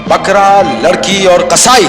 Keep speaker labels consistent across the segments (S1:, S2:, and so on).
S1: बकरा, लड़की और कसाई।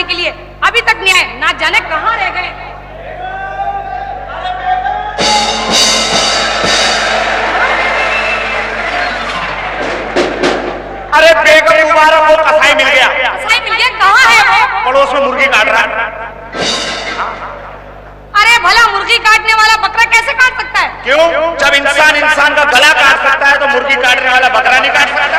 S2: के लिए अभी तक नहीं आए, ना जाने कहां रह गए।
S3: अरे बेगम तुम्हारा वो कसाई मिल गया।
S2: कसाई मिल गया? कहां है वो?
S3: पड़ोस में मुर्गी काट रहा है।
S2: अरे भला मुर्गी काटने वाला बकरा कैसे काट सकता है?
S3: क्यों? जब इंसान इंसान का गला काट सकता है तो मुर्गी काटने वाला बकरा नहीं काट सकता?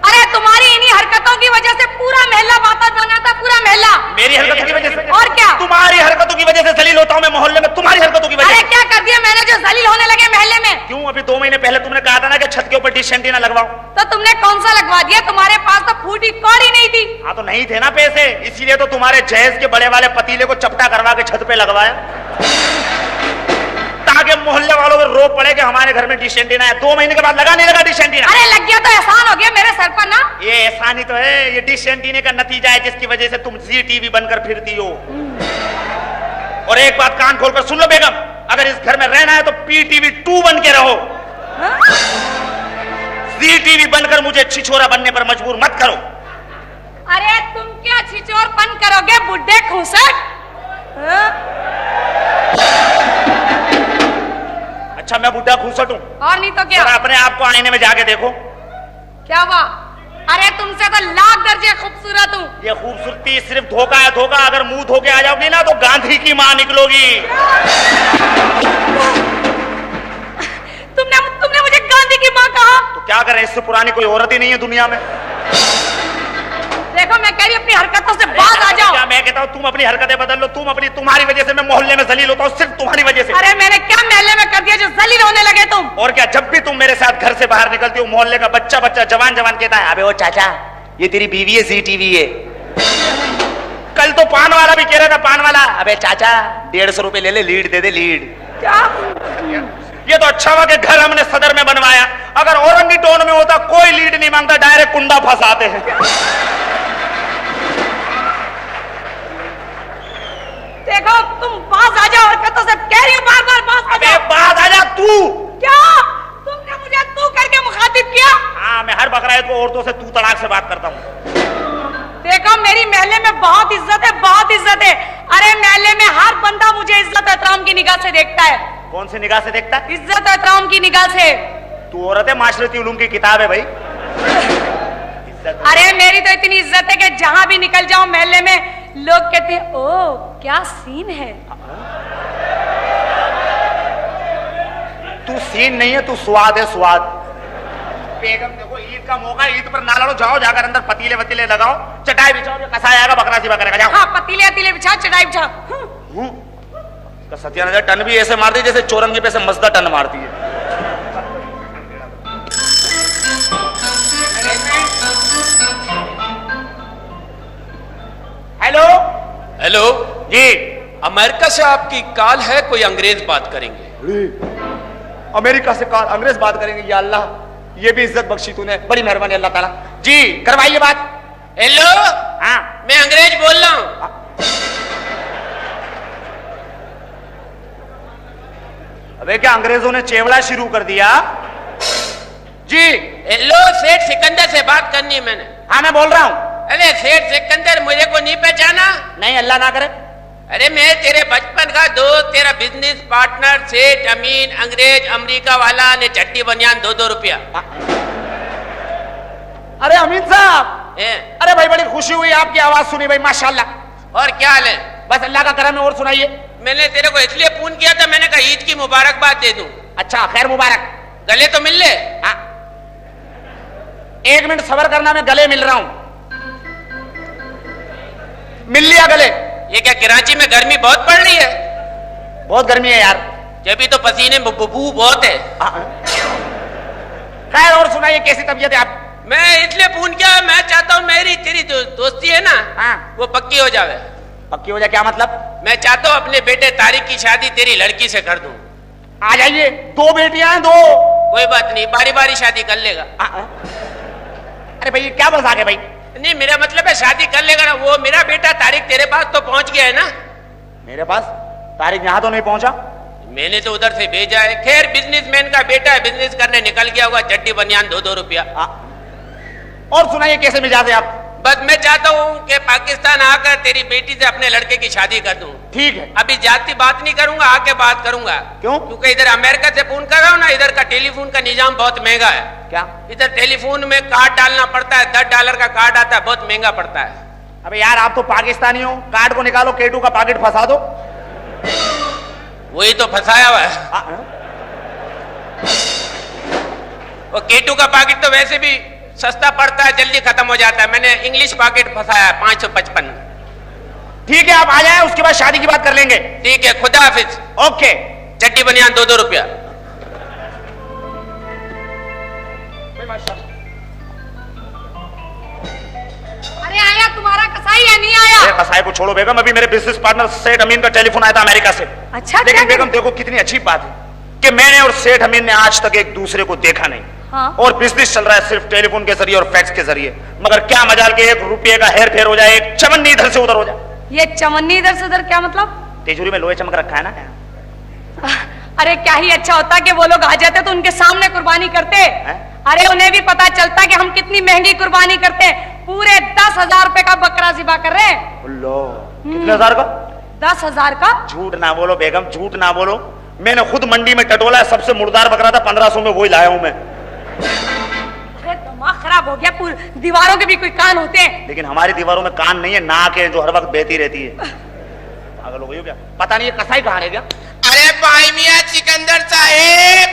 S2: अरे तुम्हारी इन्हीं हरकतों की वजह से पूरा महल्ला बात बना था, पूरा महल्ला।
S3: मेरी हरकतों की वजह से?
S2: और क्या?
S3: तुम्हारी हरकतों की वजह से जलील होता हूं मैं मोहल्ले में, तुम्हारी हरकतों की वजह से।
S2: अरे क्या कर दिया मैंने जो जलील होने लगे महल्ले में?
S3: क्यों? अभी 2 महीने पहले तुमने कहा था ना कि छत के ऊपर डिश एंटीना लगवाओ।
S2: तो तुमने कौन सा लगवा दिया? तुम्हारे पास तो फूटी कौड़ ही नहीं थी।
S3: हाँ तो नहीं थे ना पैसे, इसीलिए तो तुम्हारे जहेज के बड़े वाले पतीले को चपटा करवा के छत पे लगवाया, ताकि मोहल्ले वालों को रोक पड़े कि हमारे घर में डिश एंटीना है। 2 महीने के बाद लगा नहीं लगा डिश एंटीना?
S2: अरे लग गया तो एहसान हो गया मेरे सर पर ना।
S3: ये एहसान ही तो है, ये डिश एंटीने का नतीजा है जिसकी वजह से तुम जी टीवी बनकर फिरती हो। और एक बात कान खोलकर सुन लो बेगम, अगर इस घर में रहना है तो पीटीवी 2 बन के रहो। जी टीवी बनकर मुझे छिछोरा बनने पर मजबूर मत करो।
S2: अरे तुम क्या छिछोरपन करोगे बुड्ढे खूसट?
S3: अच्छा मैं बुड्ढा खूसट हूँ?
S2: और नहीं तो क्या।
S3: अपने आप को आईने में जाके देखो।
S2: क्या हुआ? अरे तुमसे तो लाख दर्जे खूबसूरत हूँ।
S3: ये खूबसूरती सिर्फ धोखा है, धोखा। अगर मुंह धोके आ जाओगी ना तो गांधी की मां निकलोगी।
S2: तुमने मुझे गांधी की मां कहा?
S3: तो क्या करें, इससे पुरानी कोई औरत ही नहीं है दुनिया में।
S2: देखो मैं कह रही अपनी हरकतों से बाज आ जाओ।
S3: क्या मैं कहता हूँ तुम अपनी हरकतें बदल लो। तुम्हारी वजह से मैं मोहल्ले में जलील होता हूँ, सिर्फ तुम्हारी वजह से।
S2: अरे मैंने क्या मोहल्ले में कर दिया जो जलील होने लगे तुम?
S3: और क्या, जब भी तुम मेरे साथ घर से बाहर निकलती हो मोहल्ले का बच्चा जवान कहता है, अबे वो चाचा ये तेरी बीवी है, जी टीवी है। कल तो पान वाला भी कह रहा था, पान वाला, अबे चाचा 150 रुपए ले ले, लीड दे दे, लीड।
S2: क्या?
S3: ये तो अच्छा हुआ कि घर हमने सदर में बनवाया, अगर औरंगी टोन में होता कोई लीड नहीं मांगता, डायरेक्ट कुंडा फंसाते हैं।
S2: देखो तुम बाज आ जाओ हरकतों से, कह रही हूँ बार-बार बाज आ जाओ।
S3: बाज आ जा तू।
S2: क्या तुमने मुझे तू करके मुखातिब किया?
S3: हाँ मैं हर बकराईद को औरतों से तू तड़ाक से बात करता हूँ।
S2: देखो मेरी महल्ले में बहुत इज्जत है, बहुत इज्जत है। अरे महल्ले में हर बंदा मुझे इज्जत एहतराम की निगाह से देखता है।
S3: कौन सी निगाह से देखता है?
S2: इज्जत एहतराम की निगाह से।
S3: तू औरत है, माशरती उलूम की किताब है भाई।
S2: अरे मेरी तो इतनी इज्जत है कि जहां भी निकल जाऊं महल्ले में लोग कहते हैं ओ क्या सीन है।
S3: तू सीन नहीं है, तू स्वाद है, स्वाद। बेगम देखो ईद का मौका, ईद पर ना लड़ो, जाओ जाकर अंदर पतीले वतीले लगाओ, चटाई बिछाओ, जो कसाई आएगा बकरा सीबा करेगा, जाओ।
S2: हाँ, पतीले वतीले बिछा, चटाई बिछा।
S3: का सत्यानंद टन भी ऐसे मारती जैसे चौरंगी पे से मजदा टन मारती है। हेलो
S4: हेलो
S3: जी,
S4: अमेरिका से आपकी कॉल है, कोई अंग्रेज बात करेंगे।
S3: अमेरिका से कॉल, अंग्रेज बात करेंगे? या अल्लाह, ये भी इज्जत बख्शी तूने, बड़ी मेहरबानी अल्लाह ताला। जी करवाइए बात।
S4: हेलो,
S3: हाँ
S4: मैं अंग्रेज बोल रहा हूँ।
S3: अबे क्या अंग्रेजों ने चेवड़ा शुरू कर दिया? जी
S4: हेलो, सेठ सिकंदर से बात करनी है मैंने।
S3: हाँ मैं बोल रहा हूँ।
S4: अरे सेठ सिकंदर, मुझे को नहीं पहचाना?
S3: नहीं, अल्लाह ना करे।
S4: अरे मैं तेरे बचपन का दोस्त, तेरा बिजनेस पार्टनर सेठ अमीन, अंग्रेज अमेरिका वाला ने चट्टी बनियान 2-2 रुपया।
S3: अरे अमीन साहब, अरे भाई बड़ी खुशी हुई आपकी आवाज सुनी भाई, माशाल्लाह।
S4: और क्या हाल है?
S3: बस अल्लाह का करम है, और सुनाइए।
S4: मैंने तेरे को इसलिए फोन किया था, मैंने कहा ईद की मुबारकबाद दे दूं।
S3: अच्छा, खैर मुबारक।
S4: गले तो मिल ले।
S3: हाँ, 1 मिनट सबर करना, मैं गले मिल रहा हूं। मिल लिया गले।
S4: ये क्या कराची में गर्मी बहुत पड़ रही है?
S3: बहुत गर्मी है यार।
S4: जब तो पसीने में बदबू बहुत है।
S3: खैर और सुनाइए, कैसी तबीयत है आप?
S4: मैं इसलिए फोन किया, मैं चाहता हूँ मेरी तेरी दोस्ती है ना,
S3: हाँ।
S4: वो पक्की हो जावे।
S3: पक्की हो जाए क्या मतलब?
S4: मैं चाहता हूँ अपने बेटे तारिक की शादी तेरी लड़की से कर दूं।
S3: आ जाइए, 2 बेटियां हैं, 2।
S4: कोई बात नहीं, बारी बारी शादी कर लेगा।
S3: अरे भाई क्या बस आ गए भाई?
S4: नहीं, मेरा मतलब है शादी कर लेगा ना। वो मेरा बेटा तारिक तेरे पास तो पहुंच गया है ना?
S3: मेरे पास तारिक यहाँ तो नहीं पहुंचा।
S4: मैंने तो उधर से भेजा है। खैर, बिजनेसमैन का बेटा है, बिजनेस करने निकल गया होगा, चट्टी बनियान 2-2 रुपया।
S3: और सुनाइए, कैसे मिजाज है आप?
S4: बस मैं चाहता हूँ कि पाकिस्तान आकर तेरी बेटी से अपने लड़के की शादी कर दूं।
S3: ठीक है।
S4: अभी जाती बात नहीं करूंगा, आके बात करूंगा।
S3: क्यों?
S4: क्योंकि इधर अमेरिका से फोन कर रहा हूँ ना, इधर का टेलीफोन का निजाम बहुत महंगा है।
S3: क्या?
S4: इधर टेलीफोन में कार्ड डालना पड़ता है, $10 का कार्ड आता है, बहुत महंगा पड़ता है।
S3: अबे यार, आप तो पाकिस्तानी हो, कार्ड को निकालो, केटू का पैकेट फंसा दो।
S4: वही तो फंसाया हुआ है। वो केटू का पैकेट तो वैसे भी सस्ता पड़ता है, जल्दी खत्म हो जाता है। मैंने इंग्लिश पैकेट फंसाया 555।
S3: ठीक है, आप आ जाए, उसके बाद शादी की बात कर लेंगे।
S4: ठीक है, खुदा हाफिज।
S3: ओके।
S4: चट्टी बनियान 2-2 रुपया।
S2: अरे आया तुम्हारा कसाई या नहीं आया?
S3: कसाई को छोड़ो बेगम, अभी मेरे बिजनेस पार्टनर सेठ अमीन का टेलीफोन आया था अमेरिका से।
S2: अच्छा,
S3: लेकिन बेगम देखो कितनी अच्छी बात है कि मैंने और सेठ अमीन ने आज तक एक दूसरे को देखा नहीं।
S2: हाँ?
S3: और बिजनेस चल रहा है सिर्फ टेलीफोन के जरिए और फैक्स के जरिए। मगर क्या मजाल के 1 रुपये का हेर फेर हो जाए, एक चमन्नी इधर से उधर हो जाए।
S2: ये चमन्नी इधर से उधर क्या मतलब?
S3: तिजोरी में लोहे चमक रखा है ना।
S2: अरे क्या ही अच्छा होता कि वो लोग आ जाते तो उनके सामने कुर्बानी करते। अरे उन्हें भी पता चलता कि हम कितनी महंगी कुर्बानी करते हैं। पूरे 10,000 रुपए का बकरा ज़िबा कर रहे हैं।
S3: कितने हजार का?
S2: 10,000 का।
S3: झूठ ना बोलो बेगम, झूठ ना बोलो। मैंने खुद मंडी में टटोला है, सबसे मुर्दार बकरा था, 1500 में वही लाया हूं मैं।
S2: अरे दिमाग खराब हो गया, पूरी दीवारों के भी कोई कान होते हैं।
S3: लेकिन हमारी दीवारों में कान नहीं है, नाक है जो हर वक्त बहती रहती है। पागल हो गई हो क्या? पता नहीं ये कसाई कहाँ रह गया?
S4: अरे भाई मियां सिकंदर साहेब।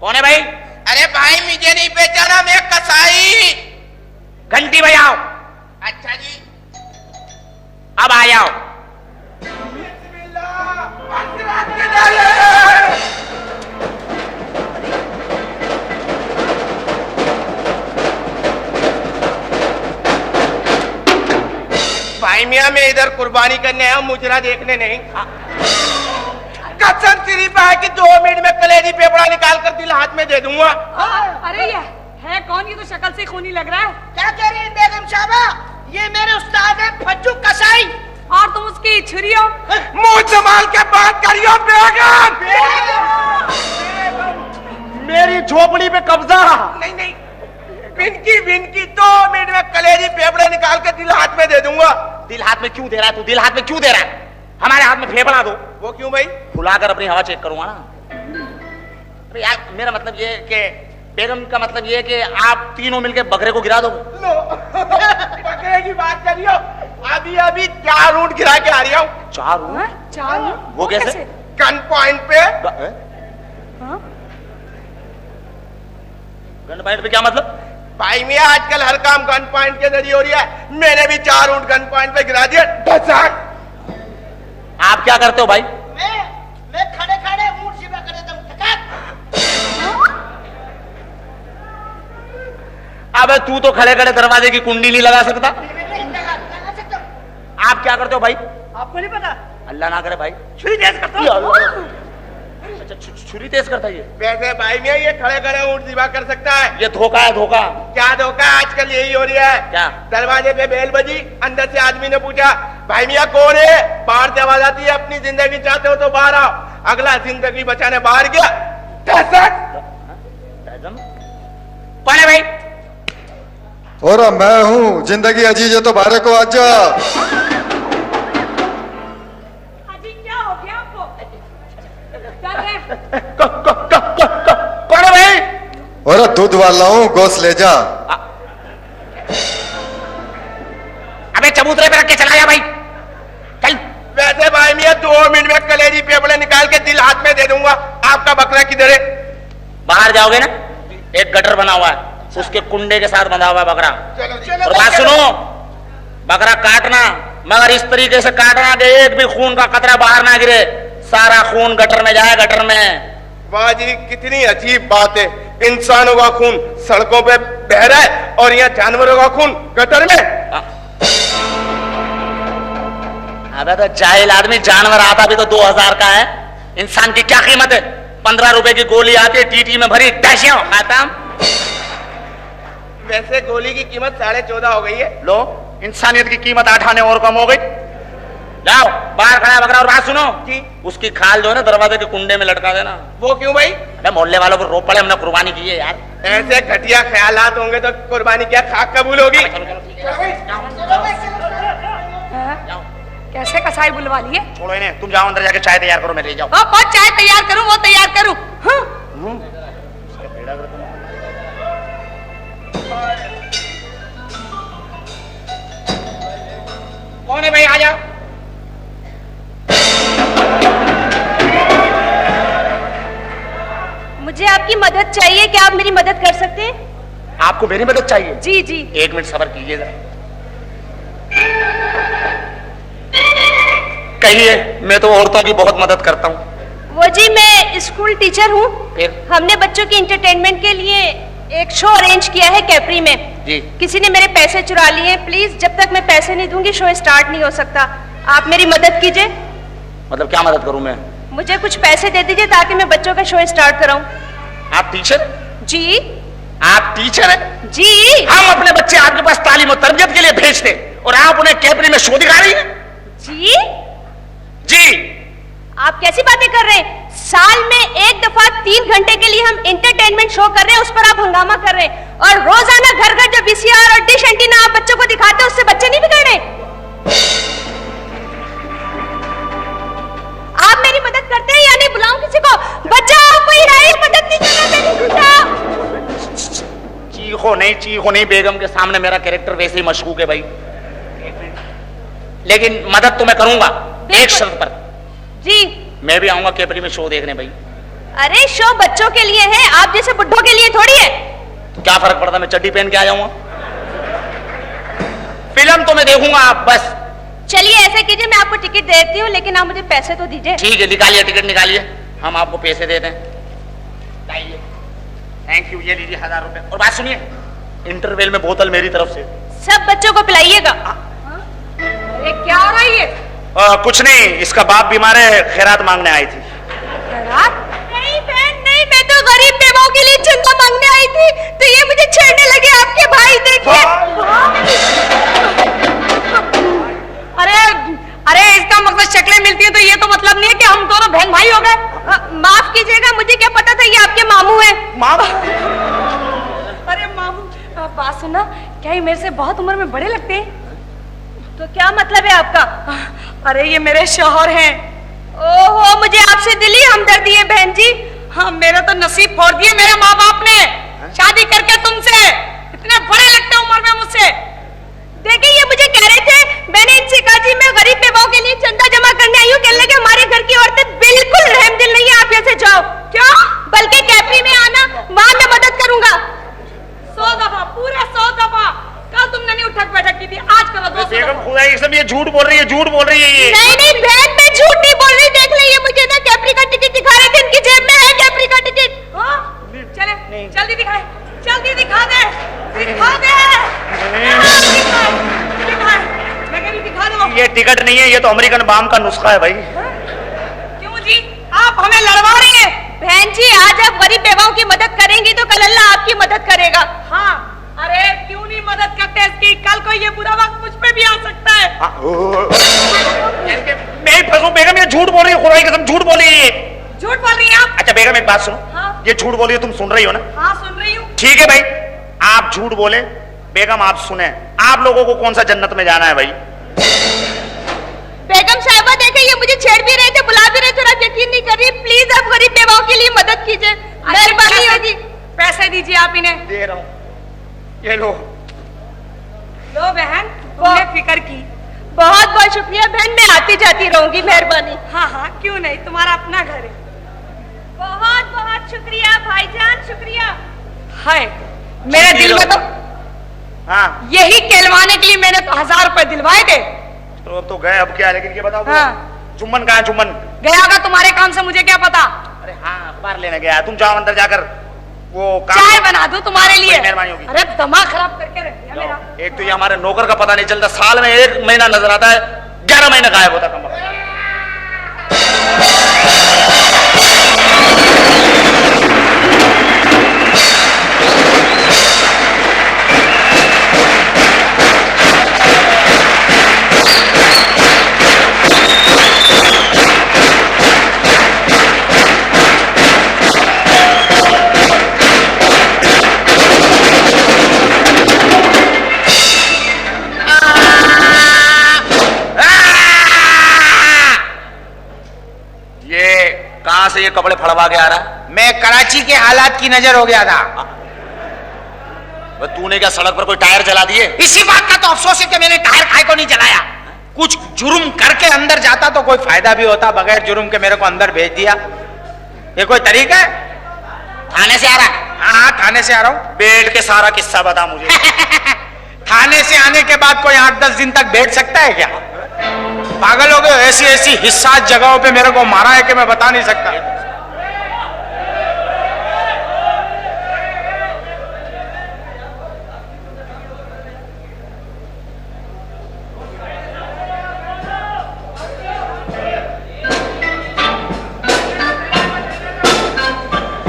S3: कौन है भाई?
S4: अरे भाई, मुझे नहीं पहचाना, मैं कसाई।
S3: घंटी भाई आओ।
S4: अच्छा जी,
S3: अब आ जाओ।
S4: भाई मियां, मैं इधर कुर्बानी करने आया हूं, मुजरा देखने नहीं। कसम शरीफ है कि 2 मिनट में कलेजी पेपड़ा निकाल कर दिल हाथ में दे दूंगा।
S2: अरे ये है कौन? ये तो शक्ल से खूनी लग रहा है।
S5: क्या कह रही है बेगम साहबा? ये मेरे उस्ताद है फज्जू कसाई।
S2: और तुम उसकी छुरी हो?
S4: मुंह संभाल के बात करियो बेगम।
S3: मेरी झोपड़ी पे कब्जा।
S4: नहीं नहीं, विनकी 2 मिनट में कलेजी पेपड़ा निकाल के दिल हाथ में दे दूंगा।
S3: दिल हाथ में क्यों दे रहा है तू? दिल हाथ में क्यों दे रहा है? हमारे हाथ में फेफड़ा दो।
S4: वो क्यों भाई?
S3: खुलाकर अपनी हवा चेक करूंगा ना। अरे यार, मेरा मतलब ये कि बेगम का मतलब ये कि आप तीनों मिलके बकरे को गिरा दो।
S4: बकरे की बात करियो, अभी अभी 4 ऊंट गिरा के आ रही हूँ।
S3: 4 ऊंट?
S2: 4?
S3: वो कैसे?
S4: गन पॉइंट पे।
S3: गन पॉइंट पे क्या मतलब?
S6: भाई मियाँ आजकल हर काम गन पॉइंट के जरिए हो रही है। मैंने भी 4 ऊंट गन पॉइंट पे गिरा दिया।
S3: आप क्या करते हो भाई?
S5: मैं खड़े खड़े ऊंट सीधा कर देता हूँ।
S3: अबे तू तो खड़े खड़े दरवाजे की कुंडी नहीं लगा सकता।
S5: लगा सकता हूँ।
S3: आप क्या करते हो भाई?
S5: आपको नहीं पता?
S3: अल्लाह ना करे भाई।
S5: छुरी तेज करता हूँ।
S3: अच्छा छुरी तेज करता है ये?
S6: वैसे भाई मियाँ ये खड़े खड़े ऊंट सीधा कर सकता है।
S3: ये धोखा है, धोखा।
S6: क्या धोखा? आजकल यही हो रही है।
S3: क्या?
S6: दरवाजे पे बेल बजी, अंदर से आदमी ने पूछा भाई मियाँ कौन है? बाहर से आवाज आती है अपनी जिंदगी चाहते हो तो बाहर आओ। अगला जिंदगी बचाने बाहर गया।
S3: कौन है भाई?
S1: और मैं हूँ, जिंदगी अजीज है तो बाहर को आजा।
S2: अजी क्या हो गया आपको? क्या है?
S3: कौन है भाई?
S1: और दूध वाला हूँ, गोश्त ले जा।
S3: अबे चबूतरे पे रख के चला जा भाई, चल।
S6: वैसे भाई मियाँ 2 मिनट में कलेजी पेपड़े निकाल के दिल हाथ में दे दूंगा। आपका बकरा किधर है?
S3: बाहर जाओगे ना, एक गटर बना हुआ है, उसके कुंडे के साथ बंधा हुआ है बकरा।
S6: चलो
S3: और बात सुनो, बकरा काटना मगर इस तरीके से काटना कि एक भी खून का कतरा बाहर ना गिरे, सारा खून गटर में जाए, गटर में।
S6: वाह जी, कितनी अजीब बात है। इंसानों का खून सड़कों पे बह रहा है और यहाँ जानवरों का खून गटर में।
S3: अबे तो जाहिल आदमी, जानवर आता भी तो 2000 का है, इंसान की क्या कीमत है? 15 रुपए की गोली आती है, टीटी में भरी, डैशियों खत्म।
S6: वैसे गोली की कीमत 14.5 हो गई है।
S3: लो, इंसानियत की कीमत 8 आने और कम हो गई। जाओ, बाहर खड़ा बकरा। और बात सुनो
S6: जी,
S3: उसकी खाल जो है ना दरवाजे के कुंडे में लटका देना।
S6: वो क्यों भाई?
S3: अबे मोहल्ले वालों को रो पड़े, हमने कुर्बानी की है यार।
S6: ऐसे घटिया ख्यालात होंगे तो कुर्बानी क्या खाक कबूल होगी?
S3: चलो चलो ठीक है, जाओ।
S2: कैसे कसाई बुलवा लिए?
S3: छोड़ो इन्हें, तुम जाओ अंदर जाके चाय तैयार करो, मैं ले जाओ।
S2: हाँ, कौन चाय तैयार करूं? वो तैयार करूं? हाँ?
S3: कौन है भाई? आ जाओ।
S7: मुझे आपकी मदद चाहिए, क्या आप मेरी मदद कर सकते हैं?
S3: आपको मेरी मदद चाहिए?
S7: जी जी।
S3: 1 मिनट सब्र कीजिए जरा। कहिए, मैं तो औरतों की बहुत मदद करता हूँ।
S7: वो जी, मैं स्कूल टीचर हूँ।
S3: फिर?
S7: हमने बच्चों की इंटरटेनमेंट के लिए एक शो अरेंज किया है कैप्री में।
S3: जी।
S7: किसी ने मेरे पैसे चुरा लिए। प्लीज, जब तक मैं पैसे नहीं दूंगी शो स्टार्ट नहीं हो सकता। आप मेरी मदद कीजिए।
S3: मतलब क्या मदद करूं मैं?
S7: मुझे कुछ पैसे दे दीजिए ताकि मैं बच्चों का शो स्टार्ट कराऊं।
S3: आप टीचर?
S7: जी
S3: आप टीचर हैं?
S7: जी।
S3: हम अपने बच्चे आपके पास तालीम और तरबियत के लिए भेजते और आप उन्हें कैप्री में शो दिखा रही हैं?
S7: जी
S3: जी।
S7: आप कैसी बातें कर रहे हैं? साल में एक दफा 3 घंटे के लिए हम एंटरटेनमेंट शो कर रहे हैं, उस पर आप हंगामा कर रहे हैं। और रोजाना घर घर जो VCR और डिश एंटीना आप बच्चों को दिखाते हैं, उससे बच्चे नहीं बिगड़ रहे। आप मेरी मदद करते हैं या नहीं? बुलाऊं किसी को? बचाओ, कोई है? मदद नहीं करना।
S3: चीखो नहीं बेगम के सामने मेरा कैरेक्टर वैसे ही मशकूक है भाई। लेकिन मदद तो मैं करूंगा, एक शर्त पर।
S7: जी।
S3: मैं भी आऊंगा कैप्री में शो देखने भाई।
S7: अरे शो बच्चों के लिए है, आप जैसे बुड्ढों के लिए थोड़ी है।
S3: तो क्या फर्क पड़ता, मैं चड्डी पहन के आ जाऊंगा। फिल्म तो मैं देखूंगा, आप बस।
S7: चलिए ऐसे कीजिए, मैं आपको टिकट दे देती हूँ, लेकिन आप मुझे पैसे तो दीजिए।
S3: ठीक है, निकालिए टिकट निकालिए, हम आपको पैसे देते हैं। लाइए, थैंक यू, ये लीजिए 1000 रुपए। और बात सुनिए, इंटरवल में बोतल मेरी तरफ से।
S7: सब बच्चों को पिलाइएगा।
S2: अरे क्या हो रही है?
S3: कुछ नहीं, इसका बाप बीमार है, खैरात मांगने आई थी।
S7: नहीं बहन नहीं, मैं तो गरीब बेवाओं के लिए चंदा मांगने आई थी, तो ये मुझे छेड़ने लगे आपके भाई। देखिए।
S2: अरे इसका मकसद शक्लें मिलती है तो ये तो मतलब नहीं है कि हम दोनों बहन भाई हो गए।
S7: माफ कीजिएगा, मुझे क्या पता था ये आपके मामू हैं।
S2: अरे मामू, बात सुना, क्या ये मेरे से बहुत उम्र में बड़े लगते हैं?
S7: तो क्या मतलब है आपका?
S2: अरे ये मेरे शौहर हैं।
S7: ओहो, मुझे आपसे दिली हमदर्दी है बहन जी।
S2: हाँ, मेरा तो नसीब फोड़ दिए मेरे माँ बाप ने शादी करके तुमसे। इतने बड़े लगते उम्र में मुझसे।
S7: देखिए, ये मुझे कह रहे थे, मैंने इनसे कहा जी मैं गरीब बेवाओं के लिए चंदा जमा करने आई हूँ। कहने लगे हमारे घर की औरतें बिल्कुल रहमदिल नहीं है, आप यहाँ से जाओ। क्यों? बल्कि कैफे में आना, वहां मैं मदद करूंगा।
S3: खुदा एक सब ये झूठ बोल रही है, झूठ बोल रही है ये।
S7: नहीं नहीं बहन, मैं झूठ नहीं बोल रही। देख ले, ये मुझे ना कैप्री का टिकट दिखा रहे थे, इनकी जेब में है कैप्री का टिकट।
S2: हाँ? चले जल्दी दिखाए, जल्दी दिखा दे, दिखा दे। मैं कह रही दिखा दो।
S3: ये टिकट नहीं है, ये तो अमेरिकन बाम का नुस्खा है भाई।
S2: क्यों जी, आप हमें लड़वा रही हैं?
S7: बहन जी, आज आप गरीब बेवाओं की मदद करेंगी तो कल अल्लाह आपकी मदद करेगा।
S2: हाँ, अरे क्यों नहीं मदद करते इसकी? कल को ये बुरा वक्त मुझ पे भी आ सकता है।
S3: मैं फंसू बेगम, ये झूठ बोल रही है, खुदा की कसम झूठ बोल रही है।
S2: झूठ बोल रही हैं आप?
S3: अच्छा बेगम एक बात सुनो,
S2: हाँ?
S3: ये झूठ बोल रही है, तुम सुन रही हो ना?
S2: हाँ सुन रही हूँ।
S3: ठीक है भाई, आप झूठ बोले, बेगम आप सुने, आप लोगों को कौन सा जन्नत में जाना है भाई?
S7: बेगम साहिबा देखे, ये मुझे छेड़ भी रहे थे, बुला भी रहे थे और आप यकीन नहीं कर रही। प्लीज आप गरीब बेवाओं के लिए मदद कीजिए, मेहरबानी होगी।
S2: पैसे दीजिए आप इन्हें।
S3: दे रहा हूँ, ये लो।
S2: लो बहन, तुमने फिक्र की।
S7: बहुत बहुत शुक्रिया बहन, मैं आती जाती रहूंगी, मेहरबानी।
S2: हाँ हाँ क्यों नहीं, तुम्हारा अपना घर है।
S7: बहुत बहुत शुक्रिया भाईजान, शुक्रिया।
S2: हाय, मेरे दिल में तो
S3: हाँ
S2: यही कहलवाने के लिए मैंने तो 1000 रुपए दिलवाए थे।
S3: तो अब तो गए, अब क्या है? लेकिन ये बताओ
S2: हाँ।
S3: चुम्बन कहाँ है? चुम्बन
S2: गया होगा तुम्हारे काम से, मुझे क्या पता।
S3: अरे हाँ, अखबार लेने गया। तुम जाओ अंदर जाकर वो काम।
S2: चाय बना दूं तुम्हारे लिए?
S3: मेहरबानी होगी।
S2: अरे दिमाग खराब करके रख दिया मेरा।
S3: एक तो ये हमारे नौकर का पता नहीं चलता, साल में 1 महीना नजर आता है, 11 महीना गायब होता कम। कहां से ये कपड़े फड़वा के आ रहा है?
S8: मैं कराची के हालात की नजर हो गया था।
S3: तूने क्या सड़क पर कोई टायर जला दिए?
S8: इसी बात का तो अफसोस है कि मैंने टायर खाए को नहीं जलाया। कुछ जुर्म करके अंदर जाता तो कोई फायदा भी होता, बगैर जुर्म के मेरे को अंदर भेज दिया। ये कोई तरीका है?
S3: थाने से आ रहा है?
S8: हाँ थाने से आ रहा हूं।
S3: बेड के सारा किस्सा बता मुझे।
S8: थाने से आने के बाद कोई 8-10 दिन तक बैठ सकता है क्या? पागल हो गए? ऐसी ऐसी हिस्सास जगहों पे मेरे को मारा है कि मैं बता नहीं सकता।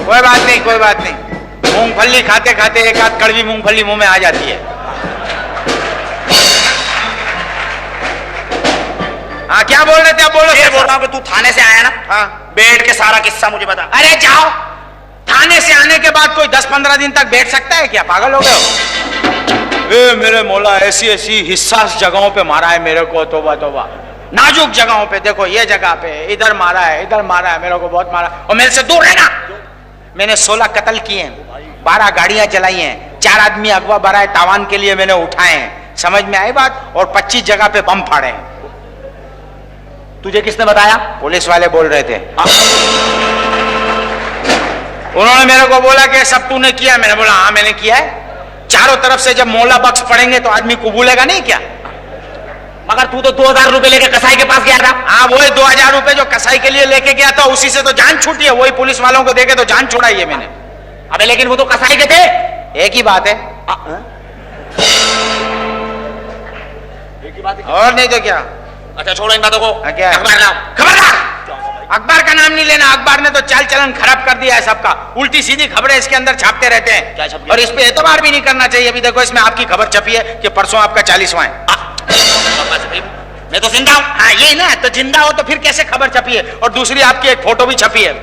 S8: कोई बात नहीं, कोई बात नहीं। मूंगफली खाते खाते एक आध कड़वी मूंगफली मुंह में आ जाती है। हाँ क्या बोल रहे थे आप? बोलो।
S3: ये बोल रहा हूँ कि तू थाने से आया ना?
S8: हाँ।
S3: बेड के सारा किस्सा मुझे बता।
S8: अरे जाओ, थाने से आने के बाद कोई 10-15 दिन तक बैठ सकता है क्या? पागल हो गए हो? ए मेरे मौला, ऐसी ऐसी हिस्सास जगहों पे मारा है मेरे को, तौबा तौबा। नाजुक जगहों पे, देखो ये जगह पे इधर मारा है, इधर मारा है, मेरे को बहुत मारा। और मेरे से दूर रहना। मैंने 16 कत्ल किए हैं, 12 गाड़ियां चलाई हैं, 4 आदमी अगवा बराए तावान के लिए मैंने उठाए हैं। समझ में आई बात? और 25 जगह पे बम फाड़े हैं।
S3: तुझे किसने बताया?
S8: पुलिस वाले बोल रहे थे। उन्होंने मेरे को बोला कि सब तूने किया। मैंने बोला हाँ मैंने किया है। चारों तरफ से जब मोला बख्श पड़ेंगे तो आदमी कबूलेगा नहीं क्या?
S3: मगर तू तो 2000 रुपए लेके कसाई के पास गया था।
S8: हाँ वही 2000 रुपए जो कसाई के लिए लेके गया था, उसी से तो जान छूटी है। वही पुलिस वालों को देके तो जान छुड़ाई है मैंने।
S3: अबे लेकिन वो तो कसाई के थे।
S8: एक ही बात है।
S3: एक ही बात है।
S8: और नहीं तो क्या?
S3: अच्छा छोड़ो इन बातों को।
S8: क्या?
S3: अखबार लाओ।
S8: खबरदार! अखबार का नाम नहीं लेना। अखबार ने तो चाल चलन खराब कर दिया है सबका। उल्टी सीधी खबरें इसके अंदर छापते रहते हैं।
S3: क्या छप गया?
S8: और इस पे एतबार भी नहीं करना चाहिए। अभी देखो इसमें आपकी खबर छपी है कि परसों आपका 40वां है।
S3: मैं तो जिंदा हूं।
S8: हाँ यही ना, तो जिंदा हो तो फिर कैसे खबर छपी है? और दूसरी आपकी एक फोटो भी छपी है।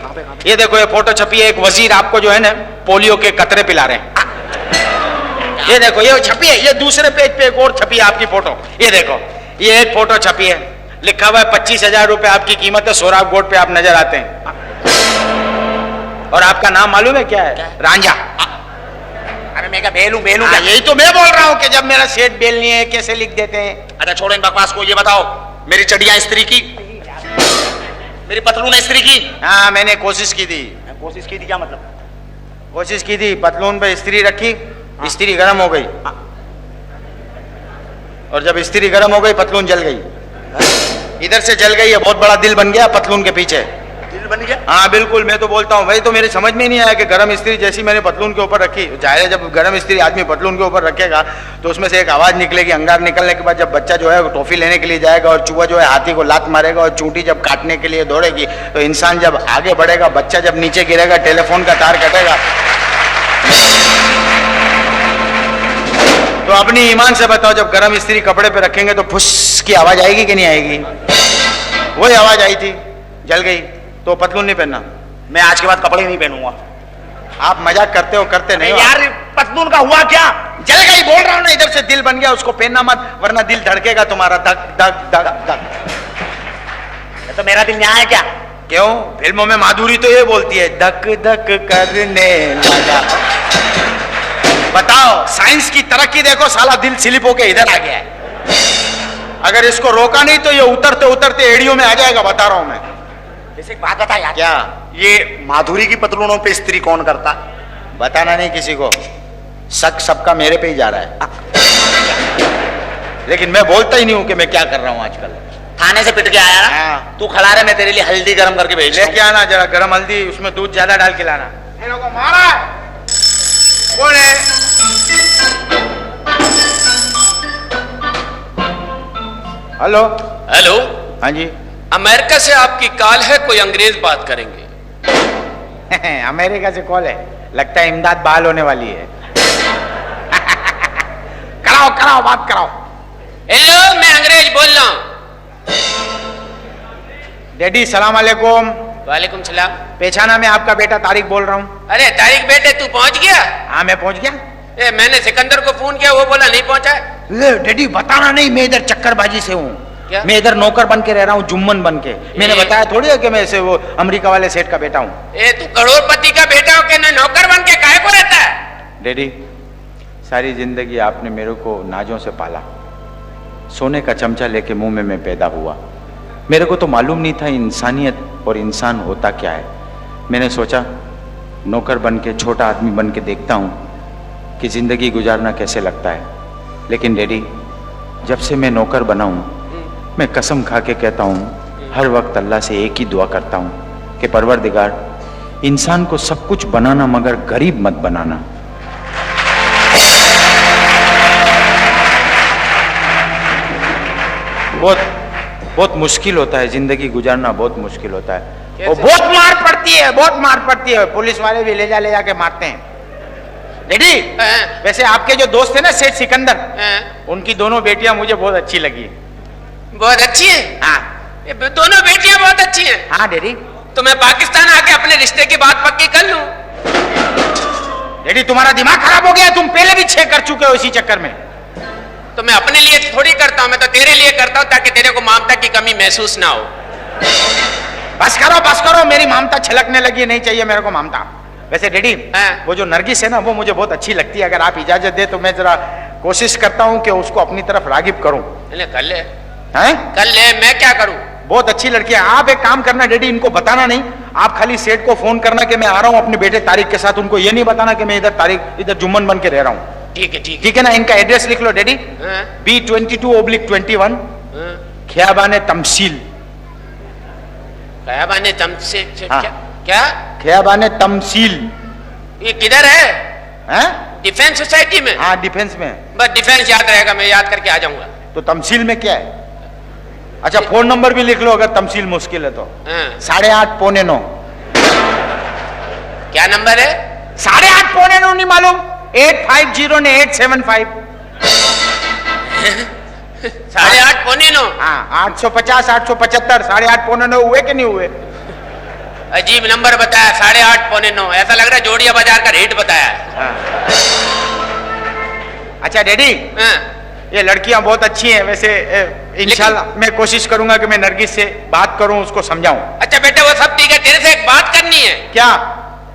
S8: ये देखो ये फोटो छपी है, एक वजीर आपको जो है ना पोलियो के कतरे पिला रहे हैं। ये देखो ये छपी है। ये दूसरे पेज पे एक और छपी है आपकी फोटो। ये देखो ये एक फोटो छपी है, लिखा हुआ है 25,000 रुपए आपकी कीमत है। सोराब गोट पे आप नजर आते हैं। और आपका नाम मालूम है क्या है? रांझा।
S3: अरे मैं क्या बेलू बेलू?
S8: यही तो मैं बोल रहा हूँ कि जब मेरा सेठ बेलनी है कैसे लिख देते हैं।
S3: अच्छा छोड़ो इन बकवास को, ये बताओ मेरी चड्डियां इस्त्री की, मेरी पतलून इस्त्री की?
S8: हाँ मैंने कोशिश की थी।
S3: कोशिश की थी क्या मतलब?
S8: कोशिश की थी, पतलून पे इस्त्री रखी, इस्त्री गर्म हो गई। और जब स्त्री गर्म हो गई पतलून जल गई, इधर से जल गई है, बहुत बड़ा दिल बन गया पतलून के पीछे।
S3: दिल बन गया?
S8: हाँ बिल्कुल, मैं तो बोलता हूँ भाई, तो मेरे समझ में नहीं आया कि गरम स्त्री जैसी मैंने पतलून के ऊपर रखी, जाहिर है जब गरम स्त्री आदमी पतलून के ऊपर रखेगा तो उसमें से एक आवाज निकलेगी। अंगार निकलने के बाद जब बच्चा जो है वो टॉफी लेने के लिए जाएगा और चूहा जो है हाथी को लात मारेगा और चूंटी जब काटने के लिए दौड़ेगी, तो इंसान जब आगे बढ़ेगा, बच्चा जब नीचे गिरेगा, टेलीफोन का तार कटेगा। तो अपनी ईमान से बताओ, जब गरम स्त्री कपड़े पे रखेंगे तो फुस की आवाज आएगी कि नहीं आएगी? वही आवाज आई थी, जल गई। तो पतलून नहीं पहनना।
S3: मैं आज के बाद कपड़े नहीं पहनूंगा।
S8: आप मजाक करते हो, करते नहीं हो
S3: यार पतलून का हुआ क्या?
S8: जल गई बोल रहा हूं ना, इधर से दिल बन गया, उसको पहनना मत वरना दिल धड़केगा तुम्हारा, धक धक धक धक।
S3: तो मेरा दिल यहाँ है क्या?
S8: क्यों? फिल्मों में माधुरी तो ये बोलती है, धक धक करने लगा। बताओ, साइंस की तरक्की देखो, साला दिल स्लिप होके इधर आ गया है। अगर इसको रोका नहीं तो ये उतरते उतरते एड़ियों में आ जाएगा, बता रहा हूं मैं।
S3: जैसे एक बात बता यार,
S8: क्या?
S3: ये माधुरी की पतलूनों पे स्त्री कौन करता?
S8: बताना नहीं किसी को, शक सबका मेरे पे ही जा रहा है। लेकिन मैं बोलता ही नहीं हूं कि मैं क्या कर रहा हूं आजकल।
S3: थाने से पिट के आया ना?
S8: हाँ।
S3: तू खड़ा रहे, मैं तेरे लिए हल्दी गर्म करके भेज
S8: लेके आना जरा गरम हल्दी, उसमें दूध ज्यादा डाल के लाना।
S6: इन लोगों को मारा है। कौन है?
S8: हेलो।
S4: हेलो,
S8: हाँ जी।
S4: अमेरिका से आपकी कॉल है, कोई अंग्रेज बात करेंगे।
S8: अमेरिका से कॉल है, लगता है इमदाद बहाल होने वाली है। कराओ कराओ, बात कराओ।
S4: हेलो, मैं अंग्रेज बोल रहा हूँ।
S8: डैडी सलाम अलैकुम।
S4: वालेकुम सलाम।
S8: पहचाना, मैं आपका बेटा तारिक बोल रहा हूँ।
S4: अरे तारिक बेटे, तू पहुंच गया?
S8: हाँ मैं पहुंच गया।
S4: ए, मैंने सिकंदर को फोन किया, वो बोला नहीं पहुंचा है।
S8: डैडी बताना नहीं, मैं इधर चक्करबाजी से हूँ।
S4: क्या?
S8: मैं इधर नौकर बन के रह रहा हूँ, जुम्मन बन के। मैंने बताया थोड़ी है कि मैं ऐसे वो अमेरिका वाले सेठ का बेटा हूँ।
S4: ए, तू करोड़पति का बेटा हो के नौकर बन के काहे को रहता है?
S8: डैडी, सारी जिंदगी आपने मेरे को नाजों से पाला, सोने का चमचा लेके मुंह में मैं पैदा हुआ। मेरे को तो मालूम नहीं था इंसानियत और इंसान होता क्या है। मैंने सोचा नौकर बन के, छोटा आदमी बन के देखता हूँ कि जिंदगी गुजारना कैसे लगता है। लेकिन डैडी, जब से मैं नौकर बना हूँ, मैं कसम खा के कहता हूँ, हर वक्त अल्लाह से एक ही दुआ करता हूँ कि परवरदिगार, इंसान को सब कुछ बनाना मगर गरीब मत बनाना। बहुत बहुत मुश्किल होता है जिंदगी गुजारना, बहुत मुश्किल होता है। और बहुत मार पड़ती है, बहुत मार पड़ती है। पुलिस वाले भी ले जाके मारते हैं। डैडी, वैसे आपके जो दोस्त है ना सेठ सिकंदर, उनकी दोनों बेटियां मुझे बहुत अच्छी लगी।
S4: बहुत अच्छी है?
S8: हाँ।
S4: ये दोनों बेटियां बहुत अच्छी हैं।
S8: हाँ डैडी।
S4: तो मैं पाकिस्तान आके अपने रिश्ते की बात पक्की कर लूं?
S8: डैडी तुम्हारा दिमाग खराब हो गया, तुम पहले भी 6 कर चुके हो इसी चक्कर में।
S4: तो मैं अपने लिए थोड़ी करता हूं, मैं तो तेरे लिए करता हूं ताकि तेरे को ममता की कमी महसूस ना हो।
S8: बस करो, मेरी ममता छलकने लगी, नहीं चाहिए मेरे को ममता। वैसे डैडी, वो जो नरगिस है ना, वो मुझे बहुत अच्छी लगती है। अगर आप इजाजत दे तो मैं जरा कोशिश करता हूँ कि उसको अपनी तरफ रागिब करूँ।
S4: कर ले।
S8: हैं?
S4: कर ले, मैं क्या करूं?
S8: बहुत अच्छी लड़की है। आप एक काम करना डैडी, इनको बताना नहीं, आप खाली सेठ को फोन करना कि मैं आ रहा हूं अपने बेटे तारिक के साथ। उनको ये नहीं बताना कि मैं इधर जुम्मन बन के रह रहा हूं।
S4: ठीक है,
S8: ठीक है ना? इनका एड्रेस लिख लो डैडी, B22/21 खियाबाने तमसील।
S4: खियाबाने तमसील?
S8: हाँ।
S4: क्या?
S8: खियाबाने तमसील।
S4: ये किधर है?
S8: हैं?
S4: डिफेंस सोसाइटी में?
S8: हाँ डिफेंस में।
S4: बस डिफेंस याद रहेगा, मैं याद करके आ जाऊंगा।
S8: तो तमसील में क्या है? अच्छा फोन नंबर भी लिख लो अगर तमसील मुश्किल है तो। 8:30 पौने 9।
S4: क्या नंबर है?
S8: 8:30 पौने 9 नहीं मालूम? 850 ने 875।
S4: 8:30 पौने 9?
S8: हाँ 850 875 8:30 पौने 9 हुए कि नहीं हुए?
S4: अजीब नंबर बताया, 8:30 पौने 9। ऐसा लग रहा है जोड़िया बाजार का रेट बताया।
S8: हाँ। अच्छा डैडी, ये लड़कियां बहुत अच्छी हैं वैसे। इंशाल्लाह मैं कोशिश करूंगा कि मैं नरगिस से बात करूं, उसको समझाऊं।
S4: अच्छा बेटा वो सब ठीक है, तेरे से एक बात करनी है।
S8: क्या?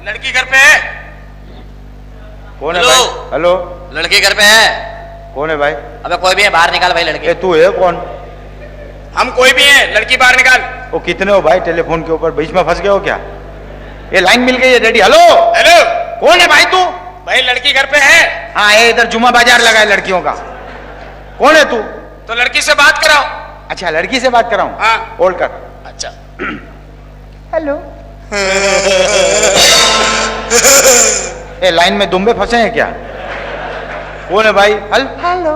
S4: लड़की घर पे है?
S8: कौन है भाई? हेलो,
S4: लड़की घर पे है?
S8: कौन है भाई?
S4: अबे कोई भी है, बाहर निकाल भाई लड़की।
S8: तू है कौन?
S4: हम कोई भी है, लड़की बाहर निकाल।
S8: वो कितने हो भाई? टेलीफोन के ऊपर बीच में फंस गए हो क्या? ये लाइन मिल गई है डैडी। हेलो
S4: हेलो,
S8: कौन है भाई तू?
S4: भाई लड़की घर पे है?
S8: हाँ ये इधर जुमा बाजार लगा है लड़कियों का। कौन है तू?
S4: तो लड़की से बात कराओ।
S8: अच्छा लड़की से बात कराऊं?
S4: हाँ।
S8: होल्ड कर।
S4: अच्छा
S8: हेलो। ए लाइन में दुम्बे फंसे हैं क्या? कौन है भाई? हेलो।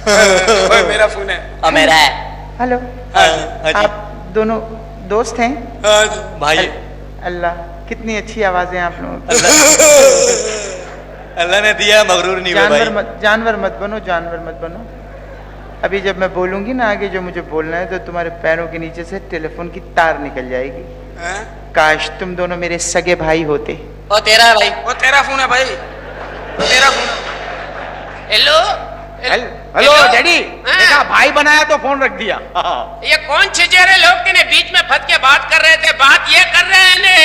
S4: ओए, मेरा फोन है।
S3: मेरा है।
S8: हेलो। आप दोनों दोस्त हैं?
S3: भाई
S8: अल्लाह कितनी अच्छी आवाजें आप लोगों की।
S3: अल्लाह ने दिया, मगरूर नहीं हुआ भाई।
S8: जानवर मत बनो, जानवर मत बनो। अभी जब मैं बोलूंगी ना आगे जो मुझे बोलना है तो तुम्हारे पैरों के नीचे से टेलीफोन की तार निकल जाएगी। काश तुम दोनों मेरे सगे भाई होते।
S3: वो तेरा है भाई।
S4: वो तेरा फोन है भाई, वो तेरा फोन है। Hello
S8: hello daddy. देखा भाई बनाया तो फोन रख दिया।
S4: ये कौन छिजेरे लोग के ने बीच में फंस के बात कर रहे थे? बात ये कर रहे हैं ने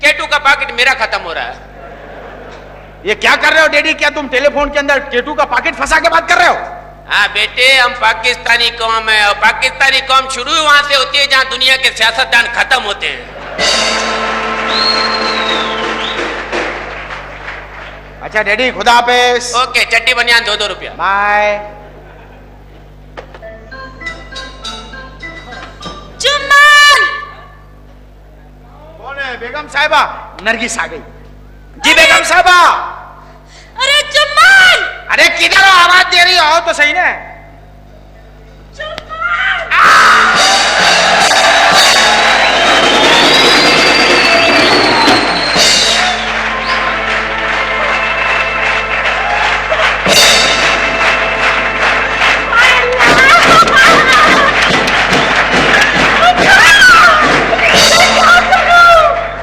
S4: केटू का पैकेट मेरा खत्म हो रहा है।
S8: ये क्या कर रहे हो डैडी? क्या तुम टेलीफोन के अंदर केटू का पैकेट फंसा के बात कर रहे हो?
S4: हाँ बेटे, हम पाकिस्तानी कौम है और पाकिस्तानी कौम शुरू वहां से होती है जहां दुनिया के सियासतदान खत्म होते हैं।
S8: अच्छा डैडी खुदा हाफिज।
S4: ओके, चट्टी बनियान 2-2 रुपया।
S8: बाय।
S7: जुम्मन!
S8: कौन है? बेगम साहिबा। नरगिस आ गई। जी बेगम साहिबा।
S7: अरे जुम्मन!
S8: अरे किधर हो? आवाज दे रही हो तो सही ना।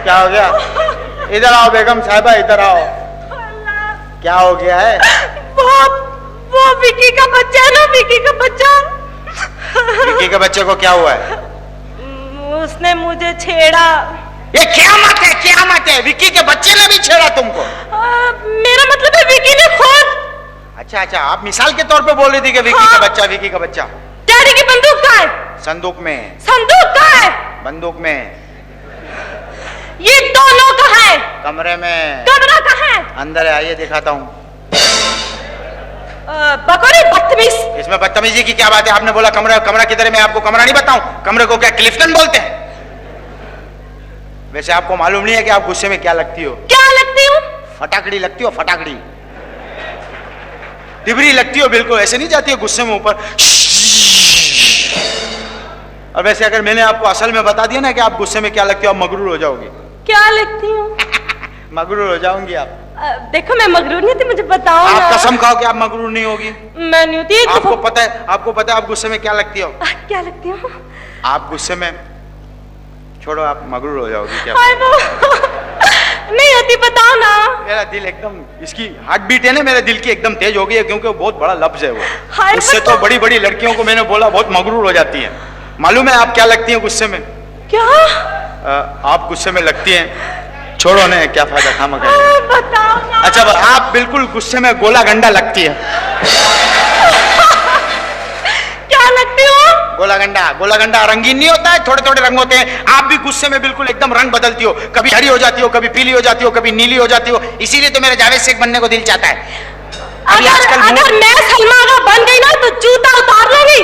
S8: क्या हो गया? इधर आओ बेगम साहिबा, इधर आओ। क्या हो गया है?
S7: वो विकी का बच्चा है ना, विकी का बच्चा।
S8: विकी के बच्चे को क्या हुआ है?
S7: उसने मुझे छेड़ा।
S8: ये क्या मत है, क्या मत है? विकी के बच्चे ने भी छेड़ा तुमको?
S7: मेरा मतलब है विकी ने खुद।
S8: अच्छा अच्छा, आप मिसाल के तौर पे बोल रही थी कि विकी का बच्चा, विकी का बच्चा।
S7: डैडी की बंदूक कहाँ है?
S8: संदूक में।
S7: संदूक कहाँ है?
S8: बंदूक में।
S7: ये दोनों कहाँ है?
S8: कमरे में।
S7: कमरा कहाँ है?
S8: अंदर है, आइए दिखाता हूँ।
S7: बकौरी बदतमीज।
S8: इसमें बदतमीजी की क्या बात है? आपने बोला कमरा, कमरा किधर है? मैं आपको कमरा नहीं बताऊं? कमरे को क्या क्लिफ्टन बोलते हैं? वैसे आपको मालूम नहीं है कि आप गुस्से में क्या लगती हो?
S7: क्या लगती हूँ?
S8: फटाकड़ी लगती हो, फटाकड़ी। डिबरी लगती हो बिल्कुल, ऐसे नहीं जाती हो गुस्से में ऊपर। और वैसे अगर मैंने आपको असल में बता दिया ना कि आप गुस्से में क्या लगती हो, आप मगरूर हो जाओगी।
S7: क्या लगती हूँ?
S8: मगरूर हो जाऊंगी आप।
S7: देखो मैं मगरूर नहीं थी, मुझे बताओ ना।
S8: आप कसम खाओ कि आप मगरूर नहीं होगी।
S7: मैं नहीं होती।
S8: आपको पता है, आपको पता है आप गुस्से में क्या लगती हो?
S7: क्या लगती हूँ?
S8: आप गुस्से में, छोड़ो, आप मगरूर हो जाओगी। क्या
S7: नहीं होती, बताओ ना।
S8: मेरा दिल एकदम, इसकी हार्ट बीट है ना मेरे दिल की एकदम तेज हो गई है, क्योंकि वो बहुत बड़ा लफ्ज है वो। उससे तो बड़ी बड़ी लड़कियों को मैंने बोला बहुत मगरूर हो जाती है। मालूम है आप क्या लगती हैं गुस्से में?
S7: क्या?
S8: आप गुस्से में लगती हैं, छोड़ो ने, क्या फायदा खामा का।
S7: बताओ ना।
S8: अच्छा, आप बिल्कुल गुस्से में गोला गंडा लगती है।
S7: क्या लगती हो?
S8: गोला गंडा। गोला गंडा रंगीन नहीं होता है, थोड़े थोड़े रंग होते हैं। आप भी गुस्से में बिल्कुल एकदम रंग बदलती हो, कभी हरी हो जाती हो, कभी पीली हो जाती हो, कभी नीली हो जाती हो। इसीलिए तो मेरे जावेद शेख बनने को दिल चाहता है।
S7: अगर मैं सलमा का बन गई ना तो जूता उतार लेगी।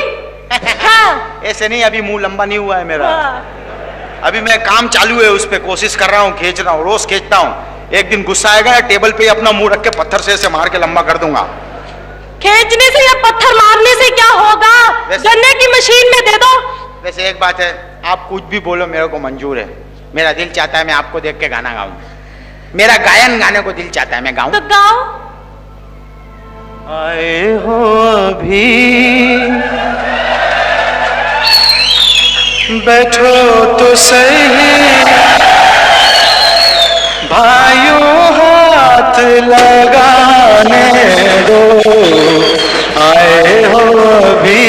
S7: हाँ।
S8: ऐसे नहीं, अभी मुंह लंबा नहीं हुआ है मेरा।
S7: हाँ।
S8: अभी मैं काम चालू है उस पे, कोशिश कर रहा हूँ, खींच रहा हूँ, रोज खींचता हूँ। एक दिन गुस्सा आएगा, टेबल पे अपना मुंह रख के पत्थर से ऐसे मार के लंबा कर दूंगा।
S7: खींचने से या पत्थर मारने से क्या होगा? गन्ने की मशीन में दे दो।
S8: वैसे एक बात है, आप कुछ भी बोलो मेरे को मंजूर है। मेरा दिल चाहता है मैं आपको देख के गाना गाऊं। मेरा गायन गाने को दिल चाहता है, मैं गाऊं।
S7: तो गाओ।
S8: आए हो अभी बैठो तो सही, भाइयों हाथ लगाने दो। आए हो अभी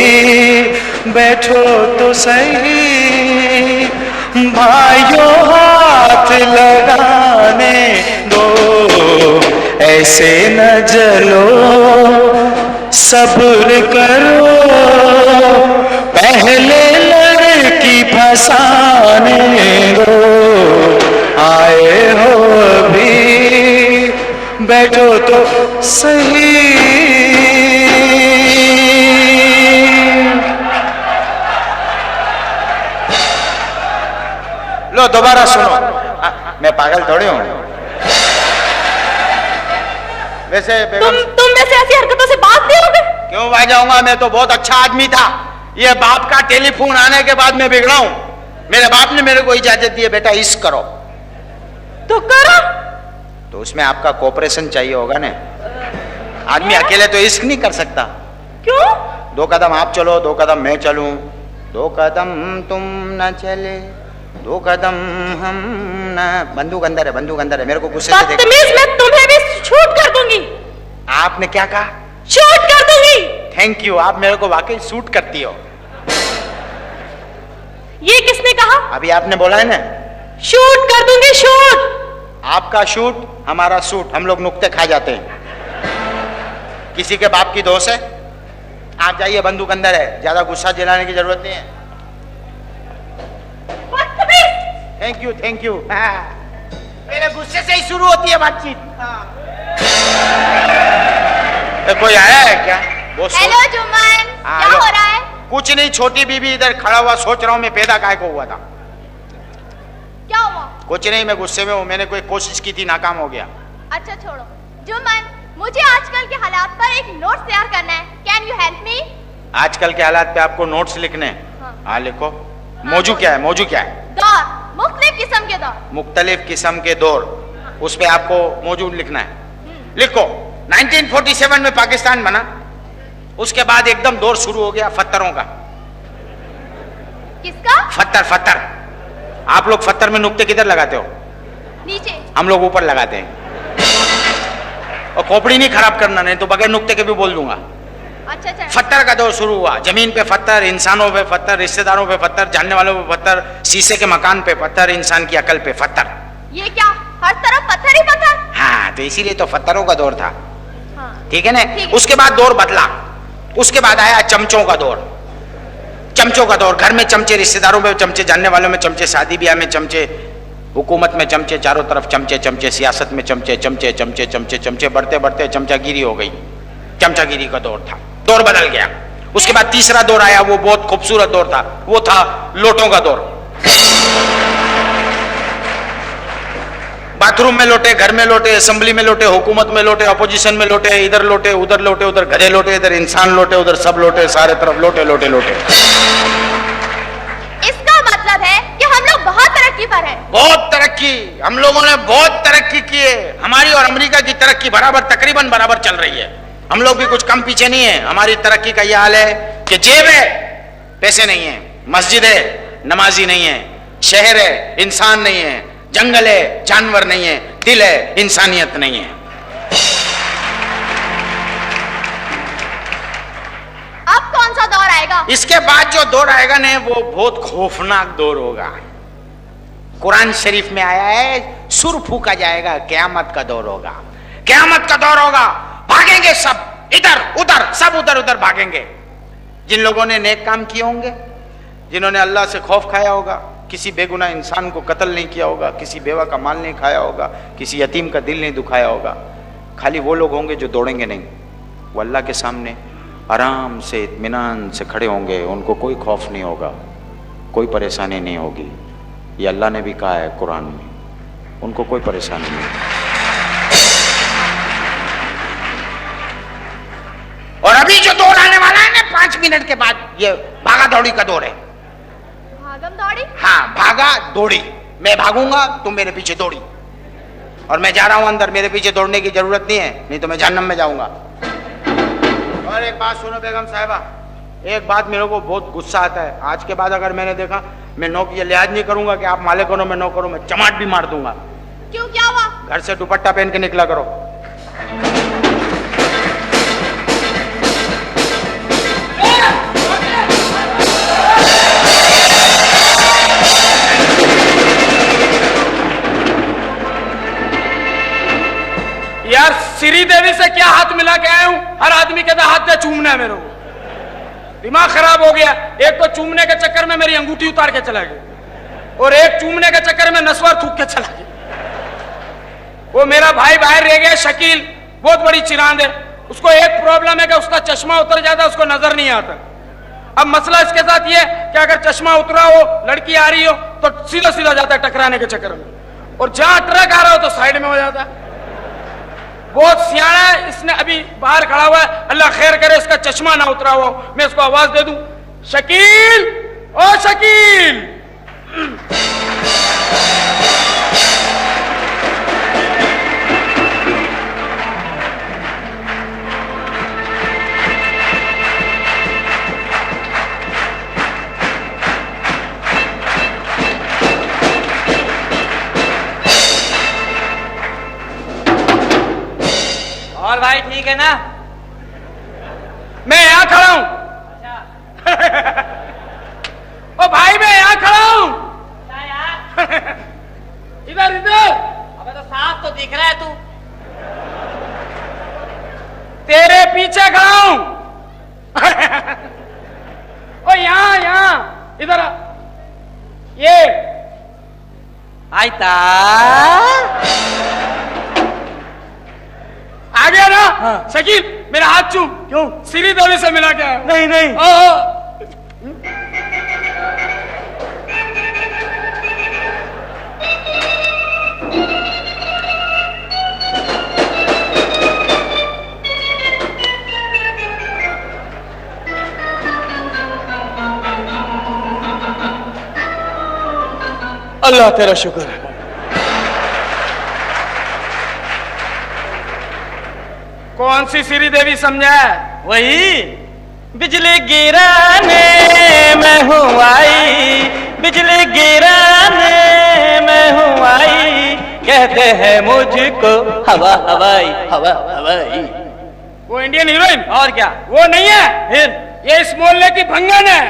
S8: बैठो तो सही, भाइयों हाथ लगाने दो। ऐसे न जलो, सब्र करो, पहले लड़की फंसाने दो। आए हो अभी बैठो तो सही। लो दोबारा सुनो। मैं पागल थोड़ी हूं। वैसे
S7: तुम वैसे ऐसी हरकतों से बात नहीं होगे?
S8: क्यों भाग जाऊंगा? मैं तो बहुत अच्छा आदमी था। ये बाप का टेलीफोन आने के बाद मैं बिगड़ा हूं। मेरे बाप ने मेरे को इजाजत दी है, बेटा इश्क करो
S7: तो करो।
S8: तो उसमें आपका कोऑपरेशन चाहिए होगा ना। आदमी अकेले तो इश्क नहीं कर सकता।
S7: क्यों?
S8: 2 कदम आप चलो, 2 कदम मैं चलूं, 2 कदम तुम न चले, 2 कदम हम न। बंदूक अंदर है, बंदूक अंदर है। मेरे को गुस्से से देख।
S7: बदतमीज, मैं तुम्हें भी शूट कर दूंगी।
S8: आपने क्या कहा?
S7: शूट कर दूंगी।
S8: थैंक यू, आप मेरे को वाकई शूट करती हो।
S7: ये किसने कहा?
S8: अभी आपने बोला है ना,
S7: शूट कर दूंगी, शूट।
S8: आपका शूट हमारा सूट, हम लोग नुक्ते खा जाते हैं। किसी के बाप की दोस्त है? आप जाइए, बंदूक अंदर है, ज्यादा गुस्सा जलाने की जरूरत नहीं है। Thank you, thank you. मेरे गुस्से से ही शुरू होती है बातचीत। कोई आया है क्या? वो
S7: हेलो जुम्मन, क्या हो रहा है?
S8: कुछ नहीं, छोटी बीबी इधर खड़ा हुआ, सोच रहा हूं मैं पैदा काहे को हुआ था।
S7: क्या हुआ?
S8: कुछ नहीं, मैं गुस्से में हूं। मैंने कोई कोशिश की थी, नाकाम हो गया।
S7: अच्छा छोड़ो। जुम्मन, मुझे आजकल के हालात पर एक नोट तैयार करना है। Can you help me?
S8: आजकल के हालात पे आपको नोट्स लिखने हैं? हाँ लिखो। मौजू क्या है? मौजू क्या है?
S7: दौर, मुख्तलिफ किस्म के दौर।
S8: मुख्तलिफ किस्म के दौर, उस पे आपको मौजूद लिखना है। लिखो। 1947 में पाकिस्तान बना, उसके बाद एकदम दौर शुरू हो गया फत्तरों का।
S7: किसका?
S8: फत्तर, फत्तर। आप लोग फत्तर में नुक्ते किधर लगाते हो?
S7: नीचे।
S8: हम लोग ऊपर लगाते हैं। और खोपड़ी नहीं खराब करना, नहीं तो बगैर नुक्ते के भी बोल दूंगा।
S7: अच्छा अच्छा।
S8: फत्तर का दौर शुरू हुआ। जमीन पे फत्तर, इंसानों पे फत्तर, रिश्तेदारों पे फत्तर, जानने वालों पे फत्तर, शीशे के मकान पे फत्तर, इंसान की अकल पे फत्तर।
S7: ये क्या, हर तरफ पत्थर ही पत्थर?
S8: हाँ, तो इसीलिए तो फत्तरों का दौर था।
S7: हाँ।
S8: ठीक है ना?
S7: ठीक है।
S8: उसके बाद दौर बदला। उसके बाद आया चमचों का दौर। चमचों का दौर, घर में चमचे, रिश्तेदारों में चमचे, जानने वालों में चमचे, शादी ब्याह में चमचे, हुकूमत में चमचे, चारों तरफ चमचे चमचे, सियासत में चमचे चमचे चमचे चमचे चमचे, बढ़ते बढ़ते चमचागिरी हो गई। चमचागिरी का दौर था, दौर बदल गया। उसके बाद तीसरा दौर आया, वो बहुत खूबसूरत दौर था, वो था लोटों का दौर। बाथरूम में लोटे, घर में लोटे, असेंबली में लोटे, हुकूमत में लोटे, अपोजिशन में लोटे, इधर लोटे, उधर गधे लोटे, इधर इंसान लोटे, उधर सब लोटे, सारे तरफ लोटे लोटे लोटे।
S7: इसका मतलब है कि हम लोग बहुत तरक्की पर हैं।
S8: बहुत तरक्की, हम लोगों ने बहुत तरक्की की है। हमारी और अमेरिका की तरक्की बराबर, तकरीबन बराबर चल रही है। हम लोग भी कुछ कम पीछे नहीं है। हमारी तरक्की का यह हाल है कि जेब है, पैसे नहीं है, मस्जिद है, नमाजी नहीं है, शहर है, इंसान नहीं है, जंगल है, जानवर नहीं है, दिल है, इंसानियत नहीं है।
S7: अब कौन सा दौर आएगा?
S8: इसके बाद जो दौर आएगा ना, वो बहुत खौफनाक दौर होगा। कुरान शरीफ में आया है, सुर फूका जाएगा, क़यामत का दौर होगा। क़यामत का दौर होगा, भागेंगे सब इधर उधर, सब उधर उधर भागेंगे। जिन लोगों ने नेक काम किए होंगे, जिन्होंने अल्लाह से खौफ खाया होगा, किसी बेगुनाह इंसान को कत्ल नहीं किया होगा, किसी बेवा का माल नहीं खाया होगा, किसी यतीम का दिल नहीं दुखाया होगा, खाली वो लोग होंगे जो दौड़ेंगे नहीं। वो अल्लाह के सामने आराम से, इत्मीनान से खड़े होंगे। उनको कोई खौफ नहीं होगा, कोई परेशानी नहीं होगी। ये अल्लाह ने भी कहा है कुरान में, उनको कोई परेशानी नहीं। और अभी जो दौर आने वाला है ना, 5 मिनट के बाद, ये भागा दौड़ी का दौर है।
S7: भागम दौड़ी?
S8: हाँ, भागा दौड़ी। मैं भागूंगा, तुम मेरे पीछे दौड़ी। और मैं जा रहा हूं अंदर, मेरे पीछे दौड़ने की जरूरत नहीं है, नहीं तो मैं जहन्नम में जाऊंगा। और एक बात सुनो बेगम साहिबा, एक बात मेरे को बहुत गुस्सा आता है। आज के बाद अगर मैंने देखा, मैं ये लिहाज नहीं करूंगा कि आप मालिक करो मैं नौकर हूं, मैं चमाट भी मार दूंगा।
S7: क्यों, क्या हुआ?
S8: घर से दुपट्टा पहन के निकला करो।
S9: यार श्री देवी से क्या हाथ मिला के आया हूं? हर आदमी कहता हाथ से चूमना है मेरे को। दिमाग खराब हो गया। एक तो चूमने के चक्कर में मेरी अंगूठी उतार के चला गया, और एक चूमने के चक्कर में नस्वार थूक के चला गया। वो मेरा भाई बाहर रह गया, शकील, बहुत बड़ी चिरांद है। उसको एक प्रॉब्लम है कि उसका चश्मा उतर जाता है, उसको नजर नहीं आता। अब मसला इसके साथ ये कि अगर चश्मा उतरा हो, लड़की आ रही हो, तो सीधा सीधा जाता है टकराने के चक्कर में, और जहां ट्रक आ रहा हो तो साइड में हो जाता है। बहुत सियाना है, इसने अभी बाहर खड़ा हुआ है, अल्लाह खैर करे इसका चश्मा ना उतरा हो, मैं इसको आवाज दे दूं, शकील, ओ शकील।
S8: और भाई ठीक है ना?
S9: मैं यहां खड़ा हूं। ओ भाई मैं यहां खड़ा हूं। इधर इधर।
S8: अबे तो साफ तो दिख रहा है तू।
S9: तेरे पीछे खड़ा हूं। ओ यहां यहां इधर आ। ये
S8: आयता
S9: आ गया ना? हाँ। शकील मेरा हाथ चूम।
S8: क्यों?
S9: श्री देवी से मिला क्या?
S8: नहीं नहीं।
S9: अल्लाह तेरा शुक्र है। कौन सी श्री देवी समझा है?
S8: वही बिजली गिराने में हूँ आई, बिजली गिराने में हूँ आई, कहते हैं मुझको हवा हवाई, हवा हवाई।
S9: वो इंडियन हीरोइन?
S8: और क्या?
S9: वो नहीं है।
S8: फिर
S9: ये इस मोहल्ले की भंगन है।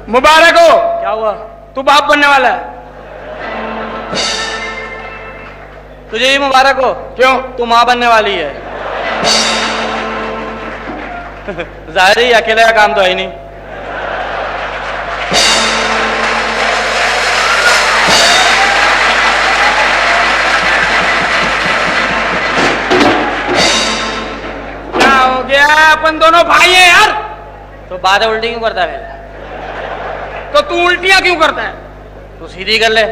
S9: मुबारक हो।
S8: क्या हुआ?
S9: तू बाप बनने वाला है।
S8: तुझे ही मुबारक हो।
S9: क्यों?
S8: तू मां बनने वाली है। जाहिर ही अकेले का काम तो है ही नहीं।
S9: क्या हो गया? अपन दोनों भाई हैं यार।
S8: तो बातें उल्टी क्यों करता है?
S9: तो तू उल्टियां क्यों करता है?
S8: तू सीधी कर ले।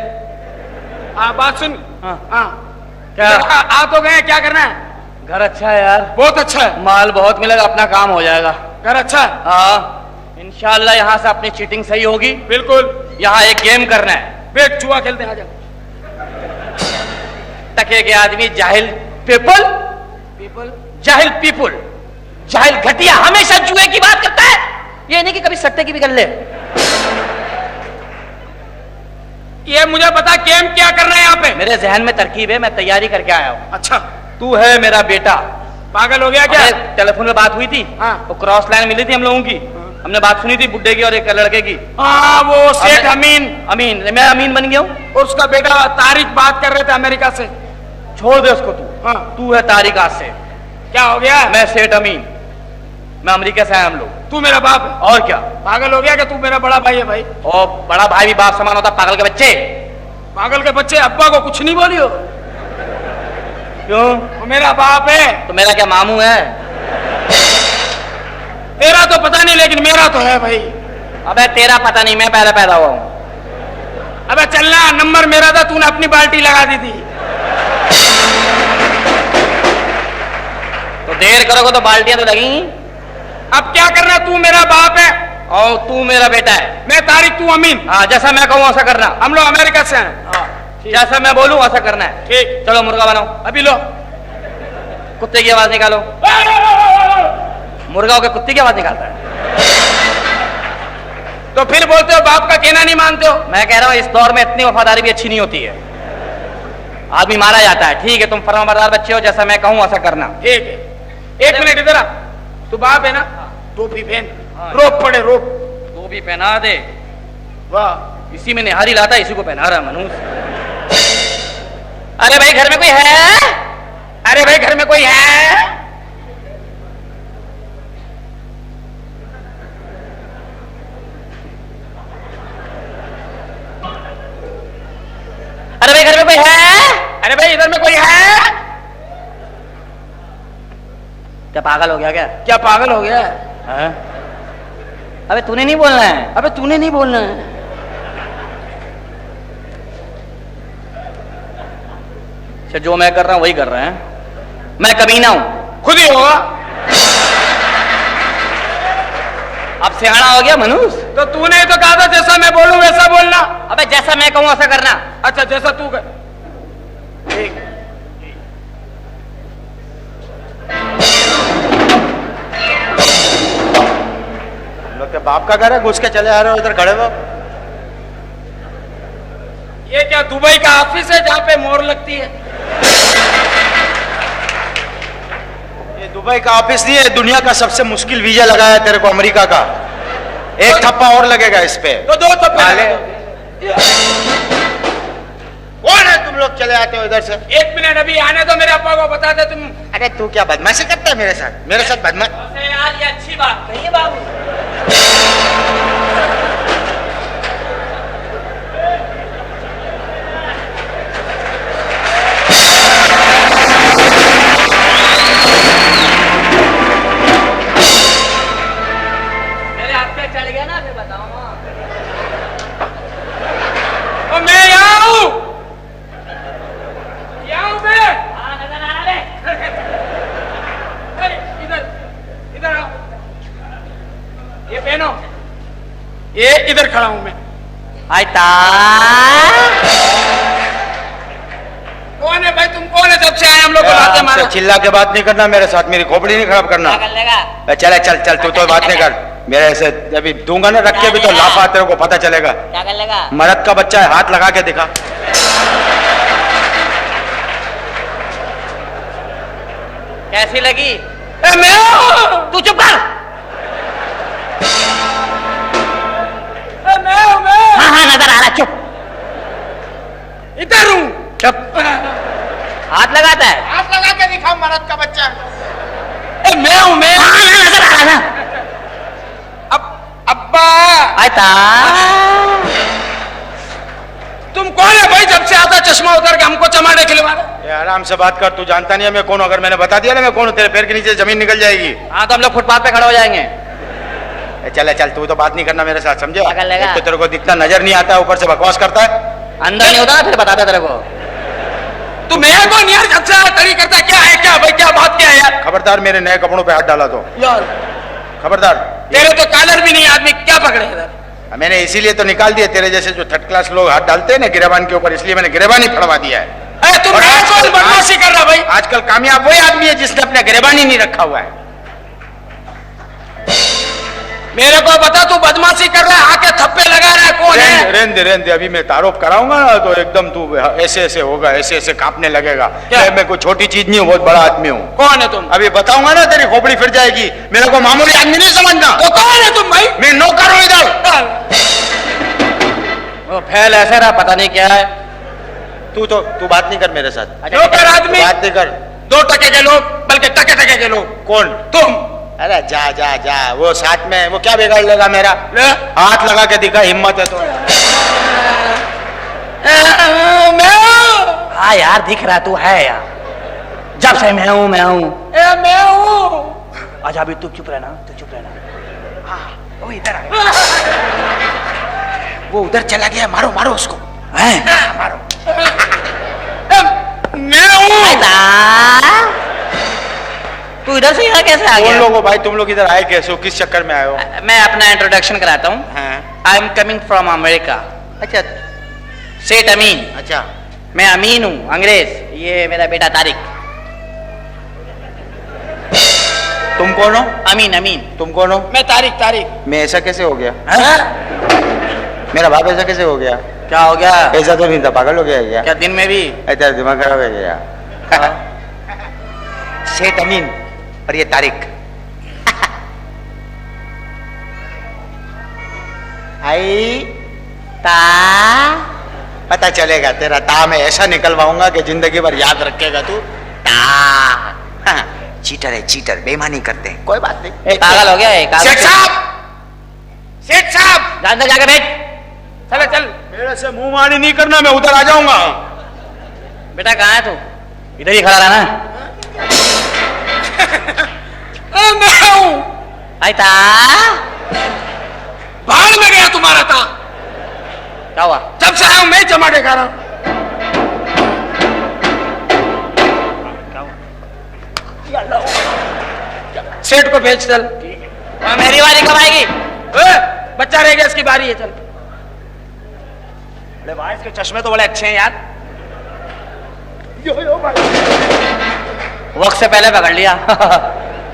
S9: हाँ बात सुन।
S8: हाँ।
S9: हाँ
S8: क्या?
S9: आ तो गए, क्या करना है?
S8: घर अच्छा है यार,
S9: बहुत अच्छा है।
S8: माल बहुत मिलेगा, अपना काम हो जाएगा।
S9: घर अच्छा है।
S8: हाँ इंशाल्लाह यहाँ से अपनी चीटिंग सही होगी।
S9: बिल्कुल।
S8: यहाँ एक गेम करना है।
S9: बेट चुहा खेलते हैं, आजा।
S8: टके के आदमी जाहिल पीपल,
S9: पीपल
S8: जाहिल पीपल, जाहिल घटिया हमेशा जुए की बात करता है। ये नहीं कि कभी सट्टे की भी कर ले।
S9: ये मुझे बता गेम क्या करना है यहाँ पे?
S8: मेरे जहन में तरकीब है, मैं तैयारी करके आया हूँ।
S9: अच्छा।
S8: तू है मेरा बेटा।
S9: पागल हो गया क्या?
S8: टेलीफोन पे बात हुई थी।
S9: हाँ।
S8: वो क्रॉस लाइन मिली थी हम लोगों की। हमने बात सुनी थी बुड्ढे की और एक लड़के की।
S9: हाँ वो सेठ अमीन।
S8: अमीन, मैं अमीन बन गया हूँ।
S9: और उसका बेटा तारिक बात कर रहे थे अमेरिका से।
S8: छोड़ दे उसको तू।
S9: हाँ।
S8: तू है तारिक आज से।
S9: क्या हो गया?
S8: मैं सेठ अमीन, मैं अमेरिका से आया हम लोग।
S9: तू मेरा बाप है?
S8: और क्या?
S9: पागल हो गया कि तू मेरा बड़ा भाई है? भाई
S8: और बड़ा भाई भी बाप समान होता, पागल के बच्चे।
S9: पागल के बच्चे अब्बा को कुछ नहीं बोलियो।
S8: क्यों?
S9: वो मेरा बाप है।
S8: तो मेरा क्या मामू है?
S9: तेरा तो पता नहीं लेकिन मेरा तो है भाई।
S8: अबे तेरा पता नहीं, मैं पहले पैदा हुआ हूँ।
S9: अबे चलना, नंबर मेरा था, तूने अपनी बाल्टी लगा दी थी।
S8: तो देर करोगे तो बाल्टियां तो लगेंगी।
S9: अब क्या करना? तू मेरा बाप है
S8: और तू मेरा बेटा है।
S9: मैं तारिक, तू अमीन।
S8: हाँ जैसा मैं कहूँ ऐसा करना।
S9: हम लोग अमेरिका से हैं।
S8: जैसा मैं बोलूँ ऐसा करना है।
S9: ठीक।
S8: चलो मुर्गा बनाओ।
S9: अभी लो।
S8: कुत्ते की आवाज निकालो। मुर्गा होकर कुत्ते की आवाज निकालता है।
S9: तो फिर बोलते हो बाप का कहना नहीं मानते हो?
S8: मैं कह रहा हूँ इस दौर में इतनी वफादारी भी अच्छी नहीं होती है, आदमी मारा जाता है। ठीक है तुम फरमाबरदार बच्चे हो, जैसा मैं कहूँ ऐसा करना।
S9: ठीक है। एक मिनट इधर आ। तू बाप है ना? टोपी पहन। रोप पड़े, रोप।
S8: तो भी पहना दे।
S9: वाह,
S8: इसी में निहारी लाता, इसी को पहना रहा मनुष्य। अरे भाई घर में कोई है?
S9: अरे भाई घर में कोई है? इधर में कोई है?
S3: क्या पागल हो गया क्या?
S9: क्या पागल हो गया?
S3: हाँ? अबे तूने नहीं बोलना है।
S9: अबे तूने नहीं बोलना है।
S3: अच्छा, जो मैं कर रहा हूं वही कर रहे हैं। मैं कमीना हूं।
S9: खुद ही होगा।
S3: अब सियाना हो गया मनुष्य।
S9: तो तूने तो कहा था जैसा मैं बोलूं वैसा बोलना।
S3: अबे जैसा मैं कहूं वैसा करना।
S9: अच्छा जैसा तू कर। ठीक।
S8: लोग के बाप का घर है, घुस के चले आ रहे हो इधर खड़े हो।
S9: ये क्या दुबई का ऑफिस है जहां पे मोहर लगती है?
S8: ये दुबई का ऑफिस नहीं है, दुनिया का सबसे मुश्किल वीजा लगाया है तेरे को अमेरिका का। एक थप्पा और लगेगा इस पे।
S9: तो दो थप्पे
S8: लगा दो। कौन है तुम लोग चले आते हो इधर से?
S9: एक मिनट अभी आने दो, मेरे अप्पा को बता दे तुम।
S8: अरे तू क्या बदमाशी करता है मेरे साथ? मेरे साथ बदमाश?
S3: यार ये अच्छी बात नहीं है बाबू। मेरे हाथ पे चल गया ना, फिर बताओ।
S9: और मैं यहाँ हूँ। यहाँ हूँ मैं।
S3: हाँ नजर आ रहा है।
S9: अरे इधर इधर आओ। ये पहनो। ये इधर खड़ा हूं मैं।
S3: आयता
S9: कौन है भाई? तुम कौन है? जब से आए हम लोग को लाते मारा।
S8: चिल्ला के बात नहीं करना मेरे साथ, मेरी खोपड़ी नहीं खराब करना।
S3: क्या कर लेगा?
S8: चले चल चल, तू तो बात नहीं कर मेरे ऐसे। अभी दूंगा ना रख के भी तो लाफा तेरे को पता चलेगा।
S3: क्या कर लेगा?
S8: मर्द का बच्चा है, हाथ लगा के दिखा।
S3: कैसी लगी?
S9: मैं
S3: तू चुप कर।
S9: मैं
S3: हाँ हाँ नजर आ रहा, चुप।
S9: इधर हूँ।
S3: चुप। हाथ लगाता है।
S6: हाथ लगा के दिखा, मर्द का बच्चा।
S9: मैं हूँ मैं।
S3: हाँ हाँ नजर आ रहा ना।
S9: अब्बा
S3: आयता
S9: तुम कौन है भाई? जब से आता चश्मा उतार के हमको चमाड़े खिलवा रहे।
S8: ये आराम से बात कर, तू जानता नहीं है मैं कौन हूं। अगर मैंने बता दिया ना मैं कौन हूं, तेरे पैर के नीचे जमीन निकल जाएगी।
S3: हाँ तो हम लोग फुटपाथ पे खड़े हो जाएंगे।
S8: चले चल, तू तो बात नहीं करना मेरे साथ, समझे?
S3: क्या कर लेगा?
S8: एक तो तेरे को दिखना नजर नहीं आता, ऊपर से बकवास करता है।
S3: अंदर नहीं होता फिर बताता तेरे को।
S9: तू मैं कौन यार? जब से तरी करता क्या है? क्या भाई क्या बात क्या है यार?
S8: खबरदार मेरे नए कपड़ों पे हाथ डाला तो
S9: यार
S8: खबरदार।
S9: तेरे तो कॉलर भी नहीं, आदमी क्या पकड़े इधर?
S8: मैंने इसीलिए तो निकाल दिया, तेरे जैसे जो थर्ड क्लास लोग हाथ डालते हैं ना गिरेबान के ऊपर, इसलिए मैंने गिरेबान ही फड़वा दिया है।
S9: अरे तू मैं कौन बदमाशी कर रहा भाई?
S8: आजकल कामयाब वही आदमी है जिसने अपना गिरेबान ही नहीं रखा हुआ है।
S9: मेरे को बता, तू बदमाशी कर रहा है, आके थप्पे लगा रहा है, कौन है?
S8: रेंद दे, अभी मैं तारुफ कराऊंगा ना तो एकदम तू ऐसे ऐसे होगा, ऐसे ऐसे कांपने लगेगा। मैं कोई छोटी चीज नहीं हूँ, बहुत बड़ा आदमी हूँ।
S9: कौन है तुम?
S8: अभी बताऊंगा ना तेरी खोपड़ी फिर जाएगी। मेरे को मामूली आदमी नहीं समझना।
S9: तो कौन है तुम भाई?
S8: मैं नौकर हूँ इधर।
S3: वो फैल ऐसे रहा, पता नहीं क्या है।
S8: तू बात नहीं कर मेरे साथ।
S9: नौकर आदमी?
S8: बात नहीं कर।
S9: 2 टके के लोग, बल्कि टके के लोग।
S8: कौन?
S9: तुम।
S8: अरे जा जा जा, वो साथ में वो क्या बिगाड़ लेगा मेरा?
S9: ले?
S8: हाथ लगा के दिखा, हिम्मत है तो।
S9: मैं
S3: हाँ यार दिख रहा तू है यार। जब से मैं हूँ
S9: मैं हूँ।
S3: अच्छा अभी तू चुप रहना, तू चुप रहना। हाँ वो इधर आ।
S8: वो उधर चला गया, मारो मारो उसको।
S3: हैं?
S8: मारो।
S9: मैं हूँ।
S3: तू इधर से यहाँ कैसे आ
S8: कौन
S3: गया?
S8: लोग हो भाई तुम लोग? इधर आए कैसे हो? किस चक्कर में आए हो?
S3: मैं अपना इंट्रोडक्शन कराता हूँ।
S8: हाँ।
S3: I am coming from America.
S8: अच्छा
S3: सेठ अमीन।
S8: अच्छा।
S3: मैं अमीन हूँ, अंग्रेज। ये मेरा बेटा तारिक।
S8: तुम कौन हो?
S3: अमीन अमीन।
S8: तुम कौन हो?
S9: मैं तारिक।
S8: मैं ऐसा कैसे हो गया?
S3: हाँ?
S8: मेरा बाप ऐसा कैसे हो गया?
S3: क्या हो गया?
S8: ऐसा तो नहीं था, पागल हो गया क्या?
S3: क्या दिन में भी?
S8: तेरा दिमाग खराब हो गया। शेख अमीन और ये तारिक। आई
S3: ता
S8: पता चलेगा तेरा ता मैं ऐसा निकलवाऊंगा कि जिंदगी भर याद रखेगा तू। ता हाँ, चीटर है, चीटर, बेईमानी करते हैं। कोई बात नहीं।
S3: पागल हो गया है।
S9: सेठ साहब, सेठ साहब,
S3: जा अंदर जाके बैठ।
S9: चल चल।
S8: मेरे से मुंह मानी नहीं करना, मैं उधर आ जाऊंगा।
S3: बेटा कहाँ है तू? इधर ही खड़ा रहना।
S9: मैं हूं।
S3: आयता
S9: भाड़ में गया तुम्हारा था।
S3: क्या हुआ?
S9: जब से आया हूं मैं चमाटे खा रहा हूं। सेठ को भेज चल।
S3: मेरी बारी कब आएगी?
S9: बच्चा रह गया, इसकी बारी है, चल।
S3: अरे भाई इसके चश्मे तो बड़े अच्छे हैं यार। वक्त से पहले पकड़ लिया।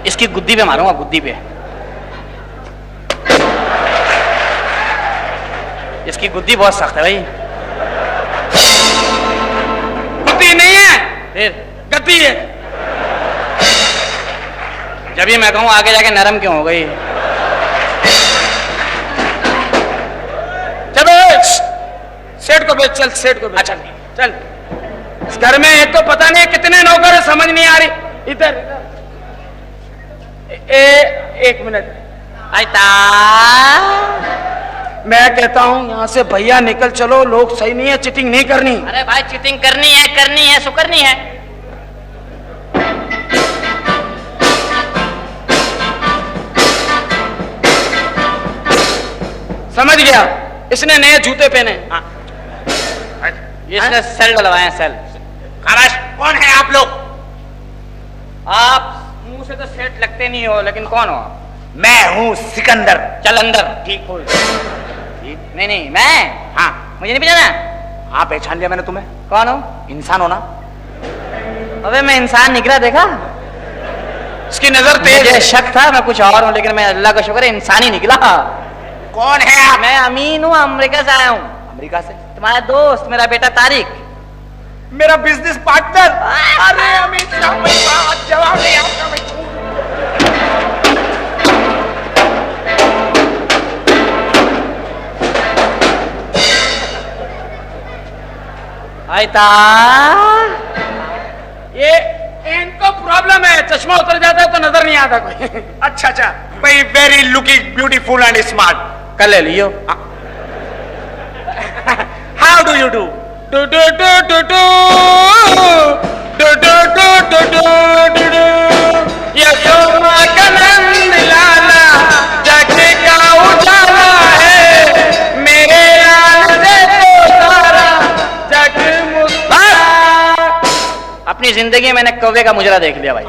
S3: इसकी गुद्दी पे मारूंगा, गुद्दी पे। इसकी गुद्दी बहुत सख्त है भाई।
S9: गुद्दी नहीं है,
S3: फिर
S9: गद्दी है।
S3: जब ही मैं कहूं आगे जाके नरम क्यों हो गई?
S9: चल सेठ को भेज, चल सेठ को भेज।
S3: अच्छा
S9: चल। इस घर में एक तो पता नहीं कितने नौकर है, समझ नहीं आ रही। इधर एक मिनट।
S3: आयता
S9: मैं कहता हूं यहां से भैया निकल चलो, लोग सही नहीं है, चिटिंग नहीं करनी।
S3: अरे भाई चीटिंग करनी है सो करनी है।
S9: समझ गया, इसने नए जूते पहने।
S3: इसने सेल डलवाए हैं, सेल।
S8: खराश, कौन है आप लोग?
S3: आप मुंह से तो सेठ लगते नहीं हो, लेकिन कौन हो?
S8: मैं हूँ सिकंदर।
S3: चल अंदर।
S8: ठीक हो?
S3: नहीं मैं।
S8: हाँ
S3: मुझे नहीं पहचाना?
S8: हाँ पहचान लिया मैंने तुम्हें।
S3: कौन हो?
S8: इंसान हो ना?
S3: अबे मैं इंसान निकला, देखा?
S9: इसकी नजर तेज
S3: मुझे
S9: है।
S3: शक था मैं कुछ और हूँ, लेकिन मैं अल्लाह का शुक्र है इंसान ही निकला।
S8: कौन है आप?
S3: मैं अमीन हूँ, अमेरिका से आया हूँ।
S8: अमेरिका से?
S3: तुम्हारा दोस्त, मेरा बेटा तारिक।
S8: मेरा बिजनेस पार्टनर। अरे अमित शाह, मैं बात जवाब नहीं आपका। मैं
S3: आयता
S9: ये इनको प्रॉब्लम है, चश्मा उतर जाता है तो नजर नहीं आता कोई।
S8: अच्छा भाई, very looking beautiful and smart.
S3: कल ले लियो।
S8: How do you do?
S9: Do do do do do do do do do do do do. Yashoda का नंद लाला जग का उजाला है, मेरे लाल से तो सारा जग मुस्कुरा।
S3: अपनी जिंदगी में मैंने कौवे का मुजरा देख लिया भाई।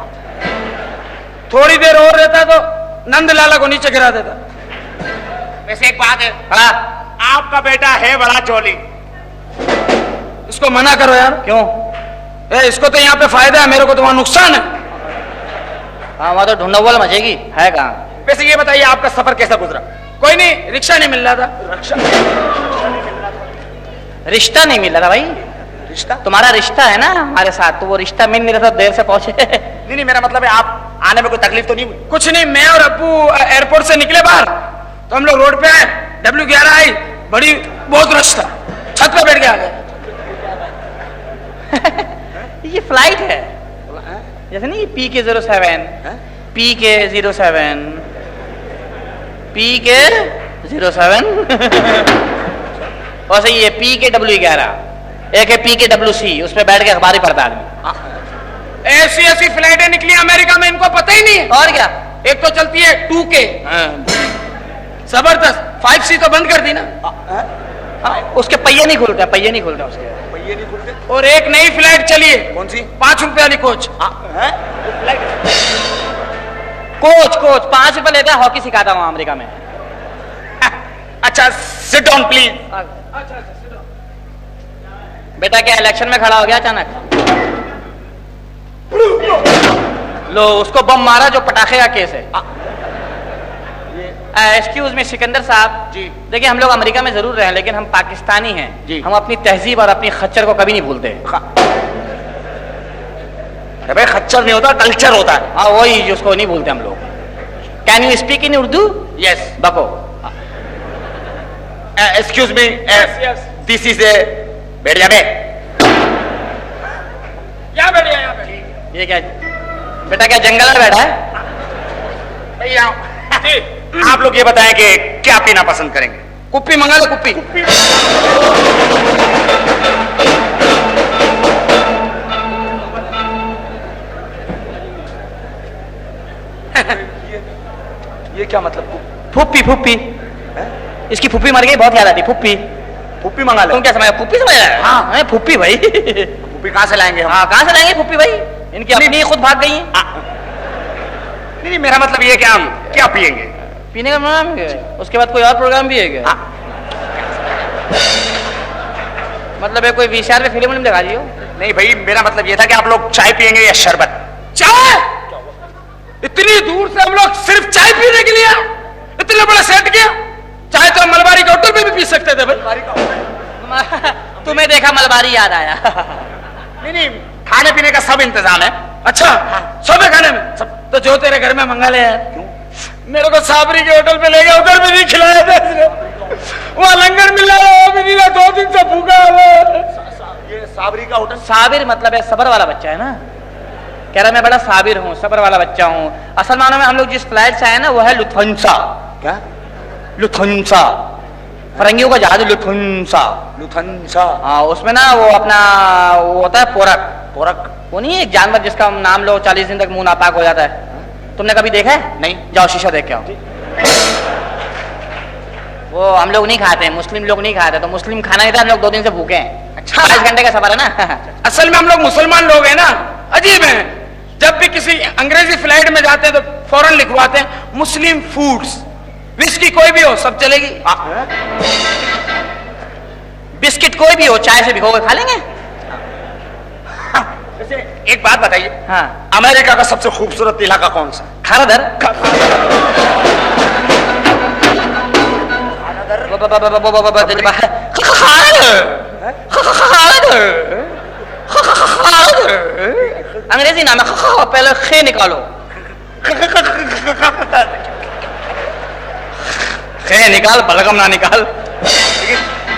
S9: थोड़ी देर और रहता तो नंद लाला को नीचे गिरा देता।
S8: वैसे एक बात है,
S3: हाँ,
S8: आपका बेटा है बड़ा जोली।
S9: इसको मना करो यार।
S3: क्यों?
S9: इसको तो यहाँ पे फायदा है, मेरे को तो वहां नुकसान है।
S3: हाँ, वहां तो ढूंढोवल मचेगी। है कहाँ?
S8: वैसे ये बताइए आपका सफर कैसा गुजरा?
S9: कोई नहीं, रिक्शा नहीं मिल रहा था।
S3: रिश्ता नहीं मिल रहा भाई।
S8: रिश्ता?
S3: तुम्हारा रिश्ता है ना हमारे साथ, तो वो रिश्ता मिल नहीं रहा था, देर से पहुंचे।
S8: नहीं मेरा मतलब है आप आने में कोई तकलीफ तो नहीं हुई?
S9: कुछ नहीं, मैं और अब्बू एयरपोर्ट से निकले बाहर तो हम लोग रोड पे आए, W11 आई, बड़ी बहुत रश था, छत पे बैठ के आ गए।
S3: ये फ्लाइट है जैसे नहीं, PK-07, PK-07, PK-07 और सही है PK-W11, एक है PK-WC, उस पर बैठ के अखबार ही पढ़ता आदमी।
S9: ऐसी फ्लाइटें निकली अमेरिका में, इनको पता ही नहीं है।
S3: और क्या?
S9: एक तो चलती है 2K, जबरदस्त। 5C तो बंद कर दी ना।
S3: उसके पहिए नहीं खुलते, पहिए नहीं खुलते उसके।
S8: ये नहीं खुलते?
S9: और एक नई फ्लाइट चली है।
S8: कौन सी?
S9: 5 रुपए वाली कोच।
S3: कोच 5 रुपए लेता है, हॉकी सिखाता हूँ अमेरिका में।
S8: अच्छा सिट डाउन प्लीज।
S3: बेटा क्या इलेक्शन में खड़ा हो गया अचानक? लो, उसको बम मारा जो पटाखे का केस है। एक्सक्यूज मी सिकंदर साहब
S8: जी।
S3: देखिए, हम लोग अमेरिका में जरूर रहे, लेकिन हम पाकिस्तानी हैं
S8: जी।
S3: हम अपनी तहजीब और अपनी खच्चर को कभी नहीं भूलते।
S8: अरे भाई खच्चर नहीं होता, कल्चर होता है।
S3: हाँ, वही जिसको नहीं भूलते हम लोग। Can you speak in Urdu?
S8: Yes.
S3: बको।
S8: Excuse me, this is a बैठ जा बे।
S9: यहाँ बैठिए, यहाँ बैठिए।
S3: ये क्या बेटा, क्या जंगल में बैठा है?
S8: भैया आप लोग ये बताएं कि क्या पीना पसंद करेंगे?
S9: कुप्पी मंगा लो, कुप्पी।
S8: ये क्या मतलब?
S3: फुप्पी फुप्पी इसकी फुप्पी मर गई, बहुत याद आती फुप्पी।
S8: फुप्पी मंगा ले।
S3: तुम क्या समझ फुप्पी समझ रहे? हाँ है फुप्पी भाई।
S8: फुप्पी कहाँ से लाएंगे हम?
S3: हाँ कहाँ से लाएंगे फुप्पी भाई? इनकी अपनी खुद भाग गई है।
S8: नहीं मेरा मतलब ये कि हम क्या पिएंगे?
S3: पीने का प्रोग्राम है, उसके बाद कोई और प्रोग्राम भी है क्या? मतलब है कोई विशाल में फिल्म लगा दी हो?
S8: नहीं भाई मेरा मतलब ये था कि आप लोग चाय पिएंगे या शरबत?
S9: चाय? इतनी दूर से हम लोग सिर्फ चाय पीने के लिए इतना बड़ा सेट किया? चाय तो हम मलबारी के होटल में भी पी सकते थे भाई।
S3: तुम्हें देखा मलबारी याद आया।
S8: नहीं खाने पीने का सब इंतजाम है।
S9: अच्छा सब है खाने में सब? तो जो तेरे घर में मंगा ले यार। क्यों? मेरे को साबरी के होटल पे ले गया, उधर भी नहीं खिलाया था इसने। वहाँ लंगर मिल रहा है, वो भी नहीं, 2 दिन से भूखा है।
S8: ये साबरी का होटल?
S3: साबिर मतलब है सबर वाला बच्चा है ना। कह रहा मैं बड़ा साबिर हूँ, सबर वाला बच्चा हूँ। असल मानों में हम लोग जिस फ्लाइट से आए ना वो है लुफ्थांसा।
S8: क्या?
S3: लुफ्थांसा फरंगियों का जहाज लुफ्थांसा।
S8: लुफ्थांसा?
S3: हाँ उसमें ना वो अपना वो होता है पोरक। पोरक वो नहीं है एक जानवर जिसका नाम लो 40 दिन तक मुंह नापाक हो जाता है? तुमने कभी देखा है?
S8: नहीं।
S3: जाओ शीशा देख के आओ। वो हम लोग नहीं खाते, मुस्लिम लोग नहीं खाते, तो मुस्लिम खाना नहीं था, हम लोग 2 दिन से भूखे हैं। अच्छा 22 घंटे का सफर है ना।
S9: असल में हम लोग मुसलमान लोग हैं ना, अजीब हैं। जब भी किसी अंग्रेजी फ्लाइट में जाते हैं तो फौरन लिखवाते हैं मुस्लिम फूड्स। विस्की कोई भी हो सब चलेगी।
S3: बिस्किट कोई भी हो चाय से भिगो के खा लेंगे।
S8: वैसे एक बात बताइए,
S3: हाँ
S8: अमेरिका का सबसे खूबसूरत इलाका कौन सा?
S3: खारादर। अंग्रेजी नाम है, पहले खे निकालो। खे निकाल, बलगम ना निकाल।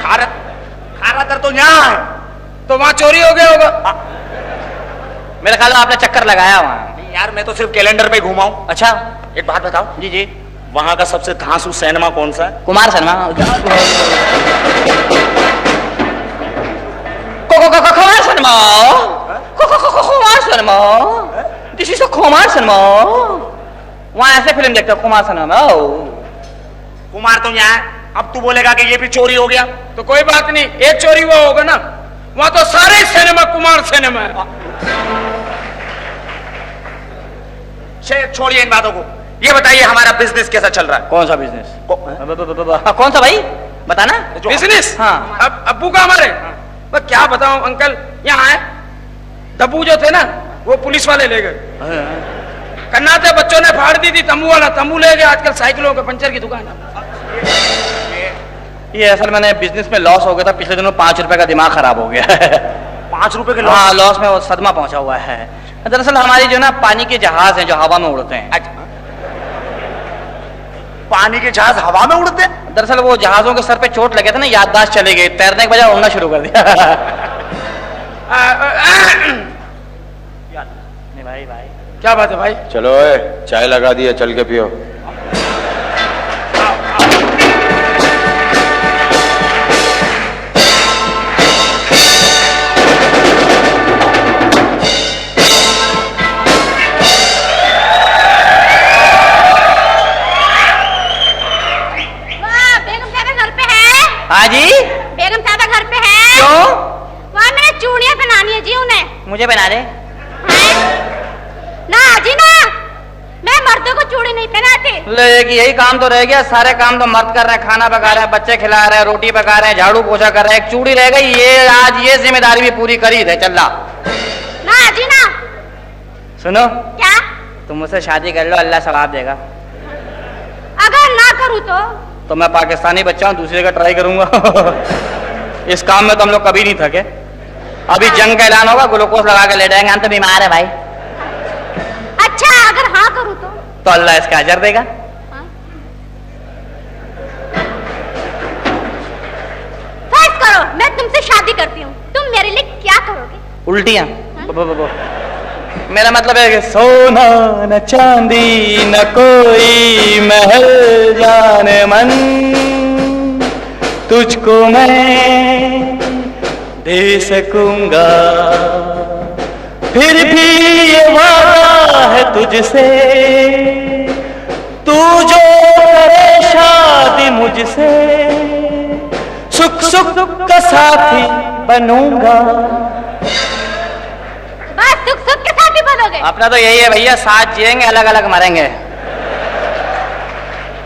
S8: खारादर तो यहाँ है,
S9: तो वहां चोरी हो गया होगा।
S3: मेरे ख्याल में आपने चक्कर लगाया वहां।
S8: नहीं यार मैं तो सिर्फ कैलेंडर पे घूमा हूं।
S3: अच्छा
S8: एक बात बताओ,
S3: जी जी,
S8: वहां का सबसे धांसू सिनेमा कौन सा है?
S3: Kumar cinema. Kumar cinema, Kumar cinema, this is Kumar cinema. वहां ऐसे फिल्म देखते हो कुमार सिनेमा।
S8: कुमार तो यहाँ है, अब तू बोलेगा कि ये भी चोरी हो गया?
S9: तो कोई बात नहीं, एक चोरी हुआ होगा ना, वहां तो सारे सिनेमा कुमार सिनेमा है।
S8: छोड़िए इन बातों को, ये बताइए हमारा बिजनेस कैसा चल रहा है?
S3: कौन सा बिजनेस? कौन सा भाई बताना?
S9: बिजनेस?
S3: हाँ।
S9: अब अब्बू का हमारे, मैं क्या बताऊं अंकल, यहाँ आए दब्बू जो थे ना वो पुलिस वाले ले गए। कन्नाते बच्चों ने फाड़ दी थी तंबू वाला, तंबू ले गए। आजकल साइकिलों के पंचर की दुकान है।
S3: ये असल मैंने बिजनेस में लॉस हो गया था पिछले दिनों, 5 रुपए का दिमाग खराब हो गया है।
S8: 5 रुपए के लॉस?
S3: हाँ लॉस में वो सदमा पहुंचा हुआ है। दरअसल हमारी जो ना पानी के जहाज हैं जो हवा में उड़ते हैं।
S8: पानी के जहाज हवा में उड़ते हैं?
S3: दरअसल वो जहाजों के सर पे चोट लगे थे ना, याददाश्त चली गई, तैरने के बजाय उड़ना शुरू कर दिया। नहीं भाई भाई
S9: क्या बात है भाई?
S1: चलो चाय लगा दिया, चल के पियो।
S3: हाँ जी
S7: बेगम साहबा घर पे है?
S3: क्यों?
S7: वहाँ मैंने चूड़ियाँ पहनानी है जी उन्हें।
S3: मुझे बना दे।
S7: ना जी ना, मैं मर्दों को चूड़ी नहीं पहनाती।
S3: यही काम तो रह गया, सारे काम तो मर्द कर रहे हैं, खाना पका रहे हैं, बच्चे खिला रहे हैं, रोटी पका रहे हैं, झाड़ू पोछा कर रहे हैं, एक चूड़ी रह गई, ये आज ये जिम्मेदारी भी पूरी करी दे। चल रहा
S7: ना जी ना।
S3: सुनो,
S7: क्या?
S3: तुम मुझसे शादी कर लो, अल्लाह सवाब देगा।
S7: अगर ना करूँ
S3: तो मैं पाकिस्तानी बच्चा हूँ, दूसरे का ट्राई करूंगा। इस काम में तो हम लोग कभी नहीं थके। अभी जंग का ऐलान होगा, ग्लूकोज लगा के ले जाएंगे, हम तो बीमार है भाई।
S7: अच्छा अगर हाँ करूँ तो
S3: अल्लाह इसका अजर देगा।
S7: फर्ज करो मैं तुमसे शादी करती हूँ, तुम मेरे लिए क्या करोगे?
S3: उल्टियां। मेरा मतलब है कि सोना न चांदी न कोई महल जाने मन, तुझको मैं दे सकूंगा, फिर भी ये वादा है तुझसे,
S8: तू जो करे शादी मुझसे सुख सुख का साथी बनूंगा।
S7: बस सुख सुख के साथ ही बनोगे?
S10: अपना तो यही है भैया, साथ जिएंगे अलग अलग मरेंगे।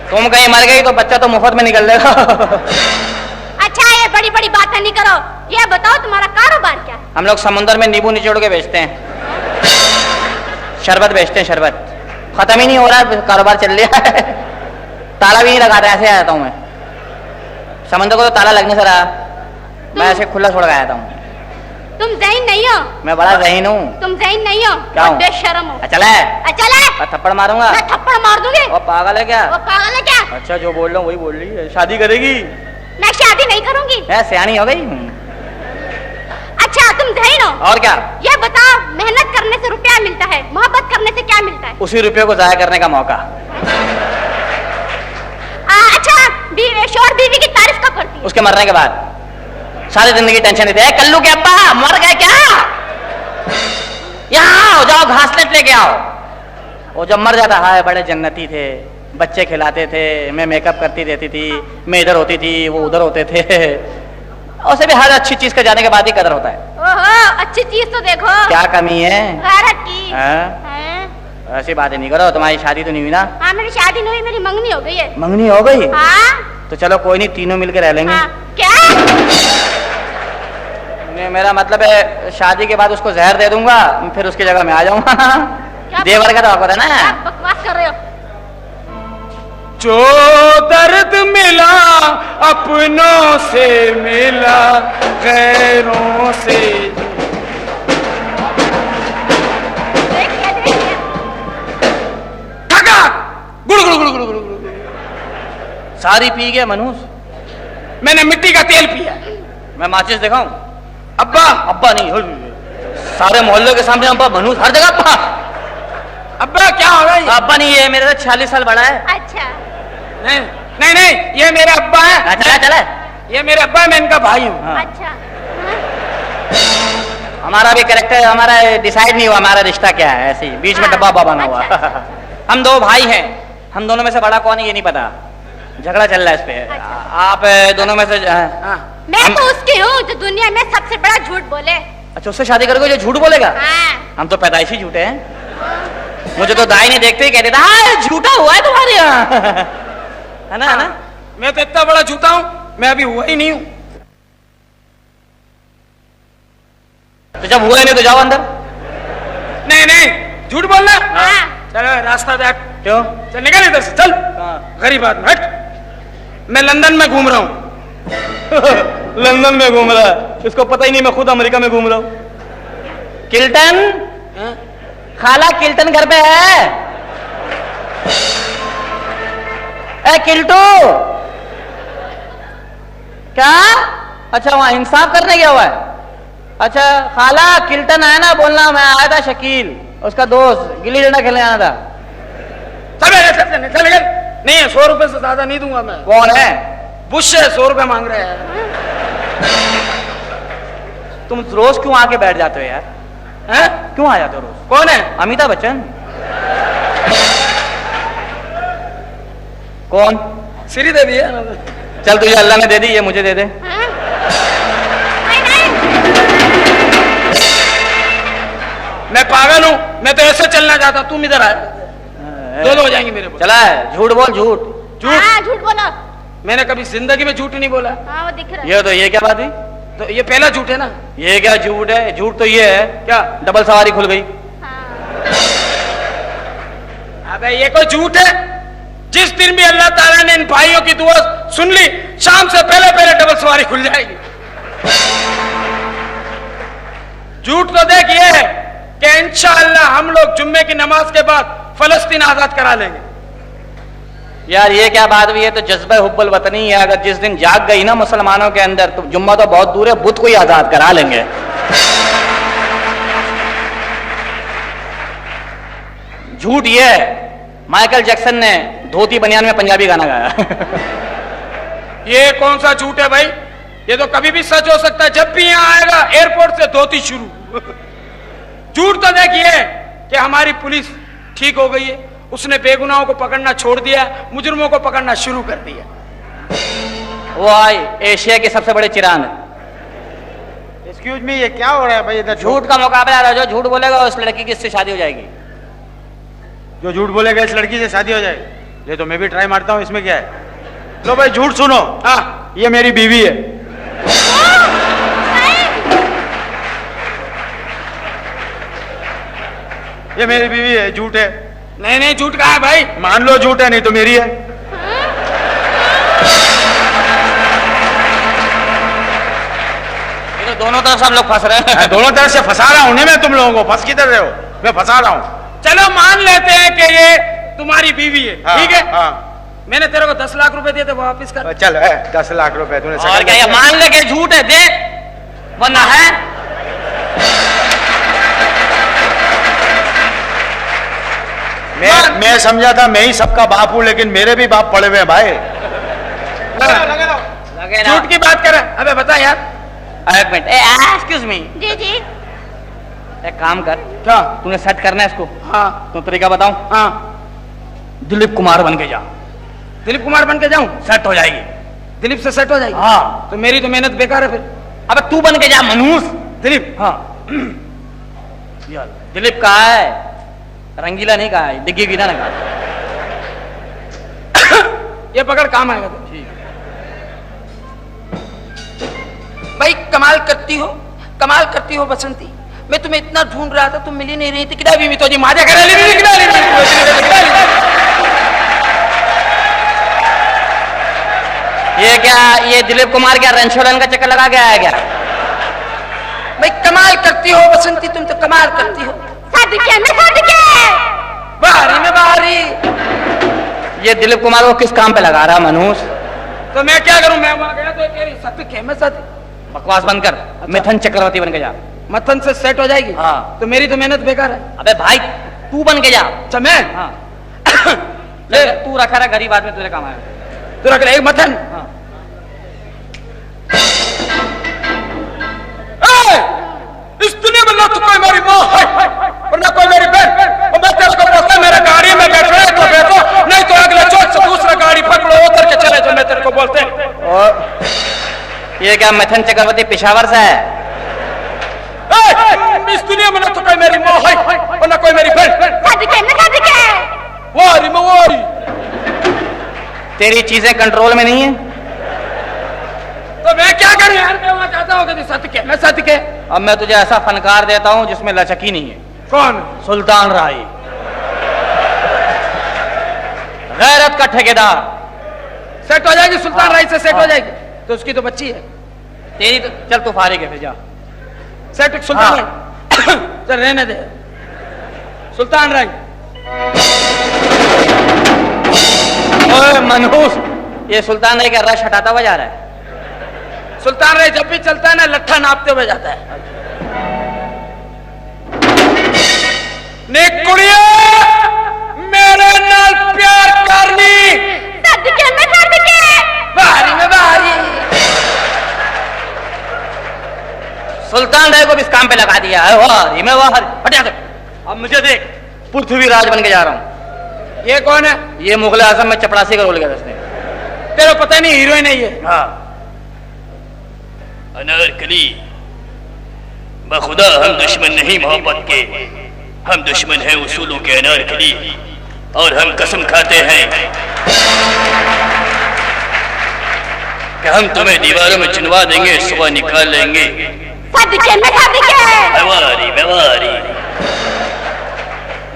S10: तुम कहीं मर गई तो बच्चा तो मुफ्त में निकल लेगा।
S7: अच्छा ये बड़ी बड़ी बातें नहीं करो, ये बताओ तुम्हारा कारोबार क्या है?
S10: हम लोग समुद्र में नींबू निचोड़ के बेचते हैं, शरबत बेचते हैं, शरबत। खत्म ही नहीं हो रहा है, कारोबार चल रहा है। ताला भी नहीं लगाते, ऐसे आ जाता हूँ मैं समंदर को, तो ताला लगने से रहा, मैं ऐसे खुला छोड़ के आया हूँ।
S7: तुम ज़हीन नहीं हो?
S10: मैं बड़ा ज़हीन हूँ।
S7: तुम ज़हीन नहीं हो?
S10: क्या हूँ?
S7: बेशर्म हो।
S10: चला है,
S7: चला है?
S10: थप्पड़ मारूंगा।
S7: मैं थप्पड़ मार दूंगी।
S10: वो पागल है क्या?
S7: वो पागल है क्या?
S10: अच्छा जो बोल रहा हूँ वही बोल रही है, शादी करेगी?
S7: मैं शादी नहीं करूंगी।
S10: है सियानी हो गई।
S7: अच्छा तुम ज़हीन हो?
S10: और क्या?
S7: ये बताओ मेहनत करने से रुपया मिलता है, मोहब्बत करने से क्या मिलता है?
S10: उसी रुपये को जाया करने का मौका।
S7: अच्छा शोहर बीवी की तारीफ कब करती है?
S10: उसके मरने के बाद। सारी जिंदगी टेंशन देते हैं, कल्लू के अब्बा मर गए क्या? यहाँ आओ, जाओ घास लेके आओ। वो जब मर जाता है, बड़े जन्नती थे, बच्चे खिलाते थे, मैं मेकअप करती रहती थी, मैं इधर होती थी, वो उधर होते थे। उसे भी हर अच्छी चीज के जाने के बाद ही कदर होता है।
S7: ओहो अच्छी चीज तो देखो।
S10: क्या कमी है?
S7: गैरत की।
S10: ऐसी बातें नहीं करो, तुम्हारी शादी तो नहीं हुई ना?
S7: हाँ मेरी शादी नहीं हुई, मेरी मंगनी हो गई है।
S10: मंगनी हो गई?
S7: हाँ।
S10: तो चलो कोई नहीं, तीनों मिलकर रह लेंगे।
S7: हाँ। क्या?
S10: मेरा मतलब है शादी के बाद उसको जहर दे दूंगा, फिर उसकी जगह मैं आ जाऊंगा। देवर का तो हक होता है ना।
S7: बकवास कर रहे हो।
S9: जो दर्द मिला अपनों से मिला गैरों से। गुड़ गुड़ गुड़ गुड़ गुड़ गुड़।
S10: सारी पी गया मनूस।
S9: मैंने मिट्टी का तेल पिया।
S10: मैं माचिस दिखाऊं?
S9: अब्बा
S10: अब्बा नहीं, सारे मोहल्ले के सामने अब्बा, मनूस हर जगह अब्बा।
S9: अब्बा क्या हो रहा है?
S10: अब्बा नहीं, ये मेरे से 46 साल बड़ा है।
S7: अच्छा
S9: नहीं नहीं नहीं, ये मेरे अब्बा है।
S10: चला चला,
S9: ये मेरे अब्बा है, मैं इनका भाई हूँ।
S7: अच्छा।
S10: हमारा भी कैरेक्टर हमारा डिसाइड नहीं हुआ, हमारा रिश्ता क्या है, ऐसे ही बीच में डब्बा बना हुआ। हम दो भाई हैं, हम दोनों में से बड़ा कौन है ये नहीं पता, झगड़ा चल रहा है इस पे। आप दोनों में से
S7: मैं तो उसकी हूँ जो दुनिया में सबसे बड़ा झूठ बोले।
S10: अच्छा उससे शादी करोगे जो झूठ बोलेगा?
S7: हाँ।
S10: हम तो पैदाइशी झूठे हैं। मुझे तो दाई नहीं देखते ही कहते थे झूठा हुआ है तुम्हारे यहाँ। है ना, है ना?
S9: मैं तो इतना बड़ा झूठा हूँ, मैं अभी हुआ ही नहीं हूँ।
S10: तो जब हुआ ही नहीं तो जाओ अंदर।
S9: नहीं नहीं झूठ बोलना।
S7: हाँ।
S9: चलो रास्ता देख।
S10: क्यों?
S9: चल निकल इधर से, चल। गरीब आदमी हट। मैं लंदन में घूम रहा हूँ।
S10: लंदन में घूम रहा है, इसको पता ही नहीं मैं खुद अमेरिका में घूम रहा हूँ। किल्टन, खाला किल्टन घर पे है? ए किल्टू, क्या? अच्छा वहां इंसाफ करने गया हुआ है? अच्छा खाला किल्टन आया ना, बोलना मैं आया था, शकील उसका दोस्त, गिल्ली डंडा खेलने आना था।
S9: चल नहीं 100 रुपए से ज्यादा नहीं दूंगा मैं।
S10: कौन है?
S9: बुश है, 100 रुपए मांग रहे हैं।
S10: तुम रोज क्यों आके बैठ जाते हो यार?
S9: हैं?
S10: क्यों आ जाते हो रोज?
S9: कौन है?
S10: अमिताभ बच्चन। कौन?
S9: श्री देवी है।
S10: चल तुझे अल्लाह ने दे दी, ये मुझे दे दे।
S9: मैं पागल हूँ, मैं तो ऐसे चलना चाहता, तुम इधर आए, दोनों हो जाएंगे मेरे को।
S10: चला है, झूठ बोल, झूठ
S9: झूठ।
S7: हाँ, झूठ बोला।
S9: मैंने कभी जिंदगी में झूठ नहीं बोला।
S7: हाँ वो दिख रहा है।
S10: ये तो ये क्या बात हुई?
S9: तो ये पहला झूठ है ना।
S10: ये क्या झूठ है? झूठ तो ये है
S9: क्या?
S10: डबल सवारी खुल गई।
S9: अबे ये कोई झूठ है? जिस दिन भी अल्लाह ताला ने इन भाइयों की दुआ सुन ली, शाम से पहले पहले डबल सवारी खुल जाएगी। झूठ तो देख ये है कि इंशाअल्लाह हम लोग जुम्मे की नमाज के बाद फलस्तीन आजाद करा लेंगे।
S10: यार ये क्या बात हुई है? तो जज्बा हुब्बुल वतनी है, अगर जिस दिन जाग गई ना मुसलमानों के अंदर, तो जुम्मा तो बहुत दूर है, बुत को ही आजाद करा लेंगे। झूठ ये है माइकल जैक्सन ने धोती बनियान में पंजाबी गाना गाया।
S9: ये कौन सा झूठ है भाई? ये तो कभी भी सच हो सकता है, जब भी यहाँ आएगा एयरपोर्ट से धोती शुरू। झूठ तो देखिए कि हमारी पुलिस ठीक हो गई है उसने बेगुनाहों को पकड़ना छोड़ दिया, मुजरिमों को पकड़ना शुरू कर दिया।
S10: वो आई एशिया के सबसे बड़े चिरान है।
S8: एक्सक्यूज मी, ये क्या हो रहा है भाई इधर?
S10: झूठ का मुकाबला रहा, जो झूठ बोलेगा उस लड़की की इससे शादी हो जाएगी।
S8: जो झूठ बोलेगा इस लड़की से शादी हो जाएगी। ये तो मैं भी ट्राई मारता हूँ, इसमें क्या है? लो भाई झूठ सुनो। हाँ, ये मेरी बीवी है। ये मेरी बीवी है, झूठ है।
S9: नहीं नहीं, झूठ कहा है भाई?
S8: मान लो झूठ है, नहीं तो मेरी है।
S10: ये तो दोनों तरफ सब लोग फंस रहे हैं।
S8: दोनों तरफ से फंसा रहा हूं ना मैं तुम लोगों को। फंस किधर रहे हो? मैं फंसा रहा हूं।
S9: चलो मान लेते हैं कि ये तुम्हारी बीवी है,
S8: हाँ,
S9: ठीक है?
S8: हाँ।
S9: मैंने तेरे को 10 लाख रुपए दिए थे, वापिस कर।
S8: चल 10 लाख रुपए तूने
S10: और क्या, ये मान ले कि झूठ है, दे वरना है।
S8: मैं समझा था मैं ही सबका बाप हूं, लेकिन मेरे भी बाप पड़े हुए हैं भाई।
S10: लगे ना।
S9: झूठ की बात कर। अबे बता यार।
S10: एक मिनट, एक्सक्यूज मी।
S7: जी जी।
S10: एक काम कर,
S9: क्या?
S10: तूने सेट करना है इसको।
S9: हाँ।
S10: तो तरीका बताऊं?
S9: हाँ।
S10: दिलीप कुमार बन के जा,
S9: दिलीप कुमार बन के जाऊं?
S10: सेट हो जाएगी।
S9: दिलीप से सेट हो जाएगी?
S10: हाँ।
S9: तो मेरी तो मेहनत बेकार है फिर।
S10: अबे तू बन के जा मनूस।
S9: दिलीप?
S10: हाँ। दिलीप कहा है, रंगीला नहीं कहा है, डिग्गी गिना ना कहा।
S9: ये पकड़, काम आएगा तो।
S10: ठीक।
S4: भाई कमाल करती हो बसंती। मैं तुम्हें इतना ढूंढ रहा था, तुम मिली नहीं रही थी। किदा भी तो जी माजा करा ली।
S10: ये क्या, ये दिलीप कुमार क्या रेंशोलन का चक्कर लगा के आया क्या?
S4: भाई कमाल करती हो बसंती, तुम तो कमाल करती हो। बाहरी में बाहरी।
S10: ये दिलीप कुमार को किस काम पे लगा रहा मनुष?
S9: तो मैं क्या करूं? मैं वहां गया तो तेरी सत्य खेमे साथी।
S10: बकवास बंद कर, मिथुन चक्रवर्ती बन के जा।
S9: मथन से सेट हो जाएगी?
S10: हाँ।
S9: तो मेरी तो मेहनत बेकार है।
S10: अबे भाई तू बन के जा।
S9: अच्छा मैं?
S10: हाँ। ले तू रखा रहा, गरीब आदमी तुझे काम आया।
S9: तो रख ले एक मथन।
S10: हाँ।
S9: इस दुनिया में ना तो कोई मेरी माँ है और ना कोई मेरी बहन। और मैं तेरे को बोलता हूं, मेरे गाड़ी में बैठ रहे तो बैठो, नहीं तो अगले चौक से दूसरा गाड़ी पकड़ो, उतर के चले जो मैं तेरे को बोलते हैं।
S10: और ये क्या मिथुन चक्रवर्ती पेशावर से है?
S9: इस दुनिया में ना तो कोई मेरी माँ है और ना कोई मेरी बहन। वारी में वारी।
S10: तेरी चीजें कंट्रोल में नहीं है
S9: तो मैं क्या करूं यार? मैं वहां चाहता हूं कि सत्य के, मैं सत्य के।
S10: अब मैं तुझे ऐसा फनकार देता हूं जिसमें लचक ही नहीं है।
S9: कौन?
S10: सुल्तान राय, गैरत का ठेकेदार।
S9: सेट हो जाएगी सुल्तान राय से, सेट हो जाएगी। तो उसकी तो बच्ची है
S10: तेरी तो, चल तू फारिग है फिर जा।
S9: सेट सुल्तान राय। चल रहने दे सुल्तान राय।
S10: ओए मनहूस, ये सुल्तान राय का रश हटाता हुआ जा रहा है।
S9: सुल्तान राय जब भी चलता है ना, लट्ठा नापते हुए जाता है। नेक कुड़िया मेरे नाल प्यार करनी। बाहरी में बाहरी।
S10: सुल्तान राय को भी इस काम पे लगा दिया है। वाह मैं वाह, हट जा। अब मुझे देख, पृथ्वीराज बन के जा रहा हूं।
S9: ये कौन है?
S10: ये मुगल आजम में चपरासी का रोल किया उसने।
S9: तेरे को पता नहीं हीरोइन है ये?
S10: हाँ।
S11: अनारकली, बखुदा हम दुश्मन नहीं मोहब्बत के, हम दुश्मन हैं उसूलों के अनारकली, और हम कसम खाते हैं कि हम तुम्हें दीवारों में चुनवा देंगे, सुबह निकाल लेंगे। बेवारी बेवारी।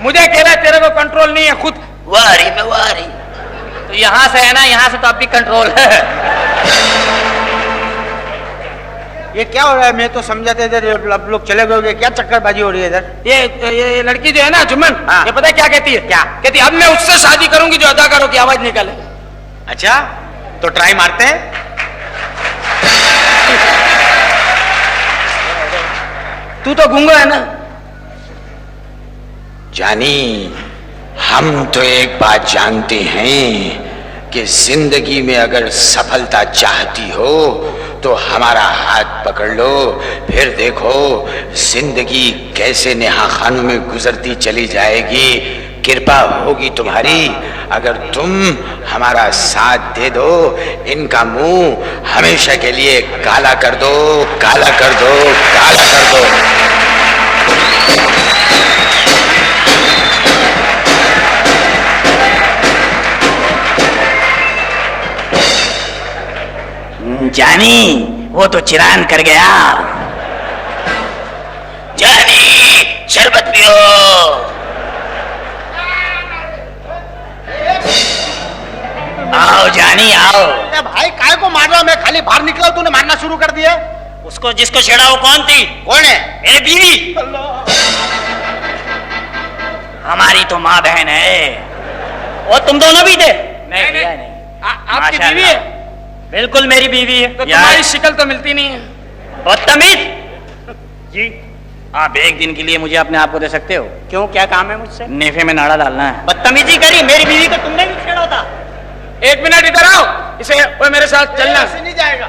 S9: मुझे कह रहा है तेरे को कंट्रोल नहीं है खुद।
S11: वारी बेवारी।
S10: तो यहां से है ना, यहां से तो अब भी कंट्रोल है।
S8: ये क्या हो रहा है? मैं तो समझा था इधर अब लोग चले गए, क्या चक्करबाजी हो रही है इधर?
S9: ये लड़की जो है ना जुम्मन,
S8: हाँ।
S9: ये पता है क्या कहती है?
S8: क्या
S9: कहती है? अब मैं उससे शादी करूंगी जो अदाकारों की आवाज निकाले।
S8: अच्छा, तो ट्राई मारते हैं।
S9: तू तो गूंगा है ना?
S12: जानी, हम तो एक बात जानते हैं कि जिंदगी में अगर सफलता चाहती हो तो हमारा हाथ पकड़ लो, फिर देखो जिंदगी कैसे नेहा खानों में गुजरती चली जाएगी। कृपा होगी तुम्हारी अगर तुम हमारा साथ दे दो। इनका मुंह हमेशा के लिए काला कर दो, काला कर दो, काला कर दो।
S10: जानी वो तो चिरान कर गया।
S11: जानी शरबत पियो।
S10: आओ जानी आओ।
S8: भाई काय को मार रहा? मैं खाली बाहर निकला तूने मारना शुरू कर दिया।
S11: उसको जिसको छेड़ा वो कौन थी?
S12: कौन है?
S11: मेरी बीवी।
S10: हमारी तो माँ बहन है। और तुम दोनों भी थे? नहीं।
S9: आपकी बीवी है?
S10: बिल्कुल मेरी बीवी है।
S9: तो तुम्हारी शक्ल तो मिलती नहीं है।
S10: बदतमीज जी, आप एक दिन के लिए मुझे अपने आप को दे सकते हो?
S8: क्यों, क्या काम है मुझसे?
S10: नेफे में नाड़ा डालना है। बदतमीजी करी, मेरी बीवी को तुमने भी छेड़ा था।
S9: एक मिनट इधर आओ, इसे वो मेरे साथ चलना।
S8: ऐसे नहीं जाएगा।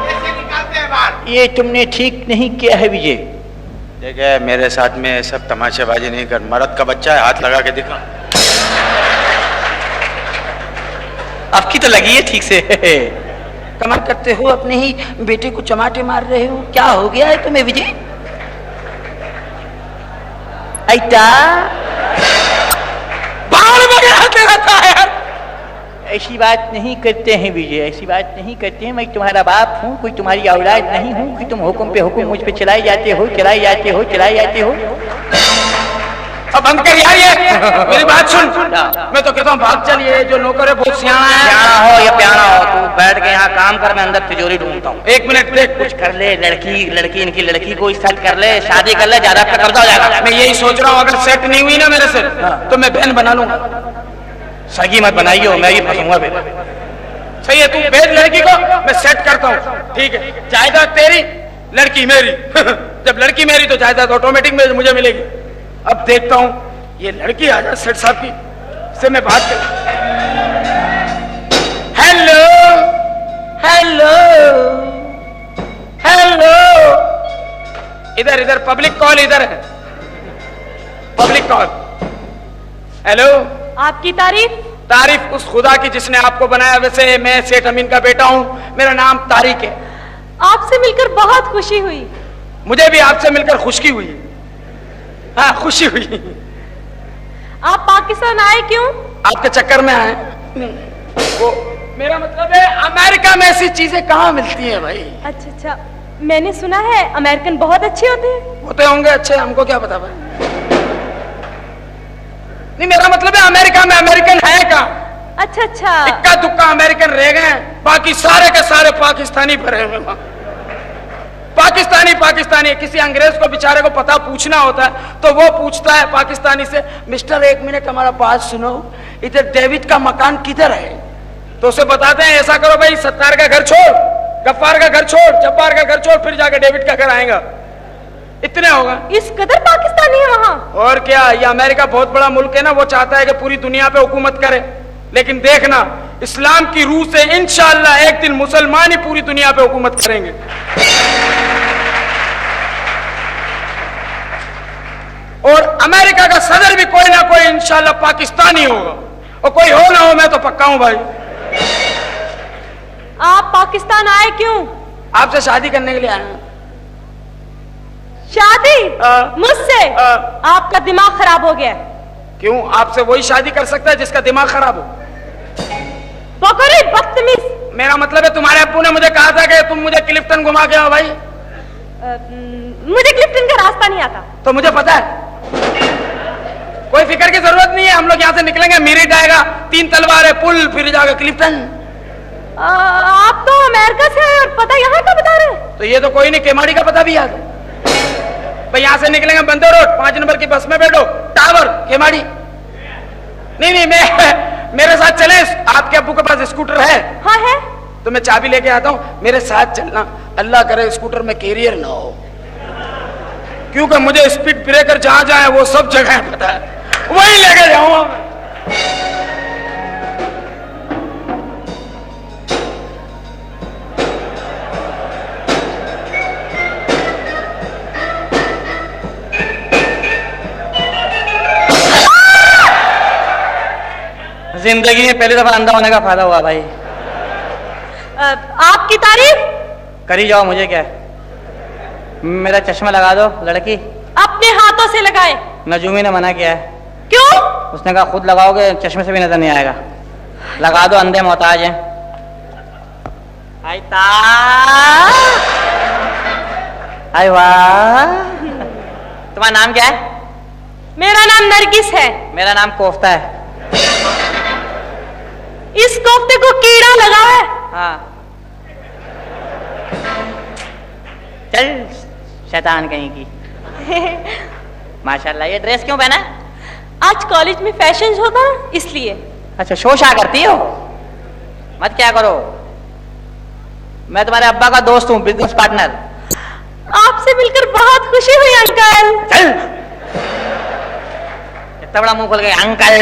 S6: कैसे निकालते हैं बाहर?
S10: ये तुमने ठीक नहीं किया है विजय।
S12: देखिए मेरे साथ में सब तमाशेबाजी नहीं कर। मर्द का बच्चा है, हाथ लगा के दिखा।
S10: अब की तो लगी है ठीक से। कमाल करते हो, अपने ही बेटे को चमाटे मार रहे हो। क्या हो गया है तुम्हें विजय? ऐटा
S9: बाहर वगैरह तेरा था यार।
S10: ऐसी बात नहीं करते हैं विजय, ऐसी बात नहीं करते हैं। मैं तुम्हारा बाप हूँ, कोई तुम्हारी औलाद नहीं हूँ कि तुम हुक्म पे हुक्म मुझ पे चलाए जाते हो, चलाए जाते हो, चलाए जाते हो।
S9: अब बंद कर यार ये। मेरी बात सुन। मैं तो कहता हूँ भाग चल, ये जो नौकर है बहुत सियाना है।
S10: प्यारा हो या प्यारा हो, तू बैठ के यहाँ काम कर, मैं अंदर तिजोरी ढूंढता हूँ।
S9: एक मिनट देख,
S10: कुछ कर ले। लड़की इनकी लड़की को सेट कर ले, शादी कर ले, ज्यादा पे कब्जा हो जाएगा।
S9: मैं यही सोच रहा हूँ, अगर सेट नहीं हुई ना मेरे से तो मैं बहन बना लूंगा।
S10: सगी मत बनाइयो, मैं ही फंसूंगा फिर।
S9: सही है, तू भेज लड़की को, मैं सेट करता हूँ। ठीक है, जायदाद तेरी, लड़की मेरी। जब लड़की मेरी तो जायदाद ऑटोमेटिक में मुझे मिलेगी। अब देखता हूँ ये लड़की आ जाए सेठ साहब की, से मैं बात कर। हेलो हेलो हेलो, इधर पब्लिक कॉल इधर है, पब्लिक कॉल। हेलो,
S7: आपकी
S9: तारीफ उस खुदा की जिसने आपको बनाया। वैसे मैं सेठ अमीन का बेटा हूँ, मेरा नाम तारिक है।
S7: आपसे मिलकर बहुत खुशी हुई।
S9: मुझे भी आपसे मिलकर खुशी हुई। हाँ, खुशी हुई।
S7: आप पाकिस्तान आए क्यों?
S9: आपके चक्कर में आए। वो मेरा मतलब है अमेरिका में ऐसी चीजें कहाँ मिलती हैं भाई।
S7: अच्छा, मैंने सुना है अमेरिकन बहुत अच्छे होते हैं।
S9: होते होंगे अच्छे, हमको क्या पता भाई। नहीं, मेरा मतलब है अमेरिका में अमेरिकन है कहाँ?
S7: अच्छा,
S9: इक्का दुक्का अमेरिकन रह गए, बाकी सारे के सारे पाकिस्तानी भरे हुए वहां। पाकिस्तानी किसी अंग्रेज को बेचारे को पता पूछना होता है तो वो पूछता है पाकिस्तानी से, मिस्टर एक मिनट हमारा बात सुनो, इधर डेविड का मकान किधर है? तो उसे बताते हैं ऐसा करो भाई, सत्तार का घर छोड़, गफ्फार का घर छोड़, जब्बार का घर छोड़, फिर जाकर डेविड का घर आएगा। इतने होगा।
S7: इस कदर पाकिस्तानी है वहाँ।
S9: और क्या, ये अमेरिका बहुत बड़ा मुल्क है ना, वो चाहता है कि पूरी दुनिया पे हुकूमत करे। लेकिन देखना, इस्लाम की रूह से इंशाअल्लाह एक दिन मुसलमान ही पूरी दुनिया पे हुकूमत करेंगे। और अमेरिका का सदर भी कोई ना कोई इंशाअल्लाह पाकिस्तानी होगा, और कोई हो ना हो, मैं तो पक्का हूं भाई।
S7: आप पाकिस्तान आए क्यों?
S9: आपसे शादी करने के लिए आए हैं।
S7: शादी? मुझसे? आपका दिमाग खराब हो गया।
S9: क्यों, आपसे वही शादी कर सकता है जिसका दिमाग खराब हो।
S7: बदतमीज।
S9: मेरा मतलब है तुम्हारे अब्बू ने मुझे कहा था कि तुम मुझे क्लिफ्टन घुमा के आओ भाई।
S7: मुझे क्लिफ्टन का रास्ता नहीं आता।
S9: तो मुझे पता है, कोई फिक्र की जरूरत नहीं है। हम लोग यहाँ से निकलेंगे, मीरिट आएगा, 3 तलवार है, पुल, फिर जाकर क्लिफ्टन।
S7: आप तो अमेरिका से आए और पता यहाँ का बता रहे हैं।
S9: तो ये तो कोई नहीं, केमाड़ी का पता भी याद है भाई। यहाँ से निकलेंगे बंदे रोड, 5 नंबर की बस में बैठो, टावर, केमाड़ी। नहीं, मेरे साथ चले। आपके अब्बू के पास स्कूटर है?
S7: हाँ है।
S9: तो मैं चाबी लेके आता हूँ, मेरे साथ चलना। अल्लाह करे स्कूटर में कैरियर ना हो, क्योंकि मुझे स्पीड ब्रेकर जहां जाए वो सब जगह पता है, वही लेके जाऊंगा मैं।
S10: जिंदगी में पहली दफा अंधा होने का फायदा हुआ भाई।
S7: आपकी तारीफ
S10: करी जाओ, मुझे क्या है। मेरा चश्मा लगा दो लड़की।
S7: अपने हाथों से लगाए।
S10: नजूमी ने मना किया है।
S7: क्यों?
S10: उसने कहा खुद लगाओगे चश्मे से भी नजर नहीं आएगा। लगा दो, अंधे मोहताज हैं। आय वाह। तुम्हारा नाम क्या है?
S7: मेरा नाम नरगिस है।
S10: मेरा नाम कोफ्ता है।
S7: इस कोफ्ते को कीड़ा लगा है।
S10: हाँ चल शैतान कहीं की। माशाल्लाह, ये ड्रेस क्यों पहना?
S7: आज कॉलेज में फैशन शो था इसलिए।
S10: अच्छा, शो शा करती हो? मत क्या करो, मैं तुम्हारे अब्बा का दोस्त हूँ, बिजनेस पार्टनर।
S7: आपसे मिलकर बहुत खुशी हुई अंकल।
S10: चल, इतना बड़ा मुंह खोल गए अंकल।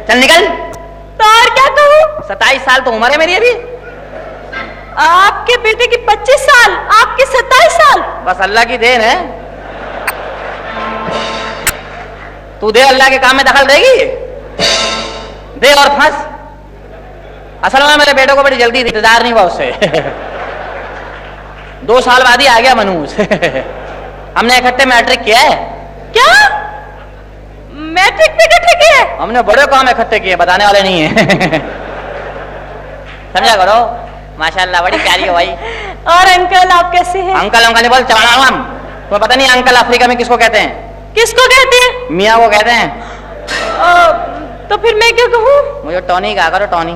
S10: चल निकल।
S7: तो और क्या कहूँ?
S10: 27 साल तो उम्र है मेरी अभी।
S7: आपके बेटे की 25 साल, आपकी 27 साल।
S10: बस अल्लाह की देन है। तू दे, अल्लाह के काम में दखल देगी? दे और फंस। असल में मेरे बेटे को बड़ी जल्दी इंतजार नहीं हुआ उससे। 2 साल बाद ही आ गया मनूस। हमने इकट्ठे मैट्रिक किया है।
S7: क्या? मैट्रिक पे इकट्ठे किए?
S10: हमने बड़े काम इकट्ठे किए, बताने वाले नहीं है। समझा करो। माशाल्लाह बड़ी प्यारी हो भाई।
S7: और अंकल आप कैसे हैं?
S10: अंकल अंकल नहीं बोल, चवाना। तुम्हें पता नहीं अंकल अफ्रीका में किसको कहते हैं?
S7: किसको कहते हैं?
S10: मियाँ को कहते हैं।
S7: तो फिर मैं क्या कहूँ?
S10: मुझे टॉनी कहा करो, टॉनी।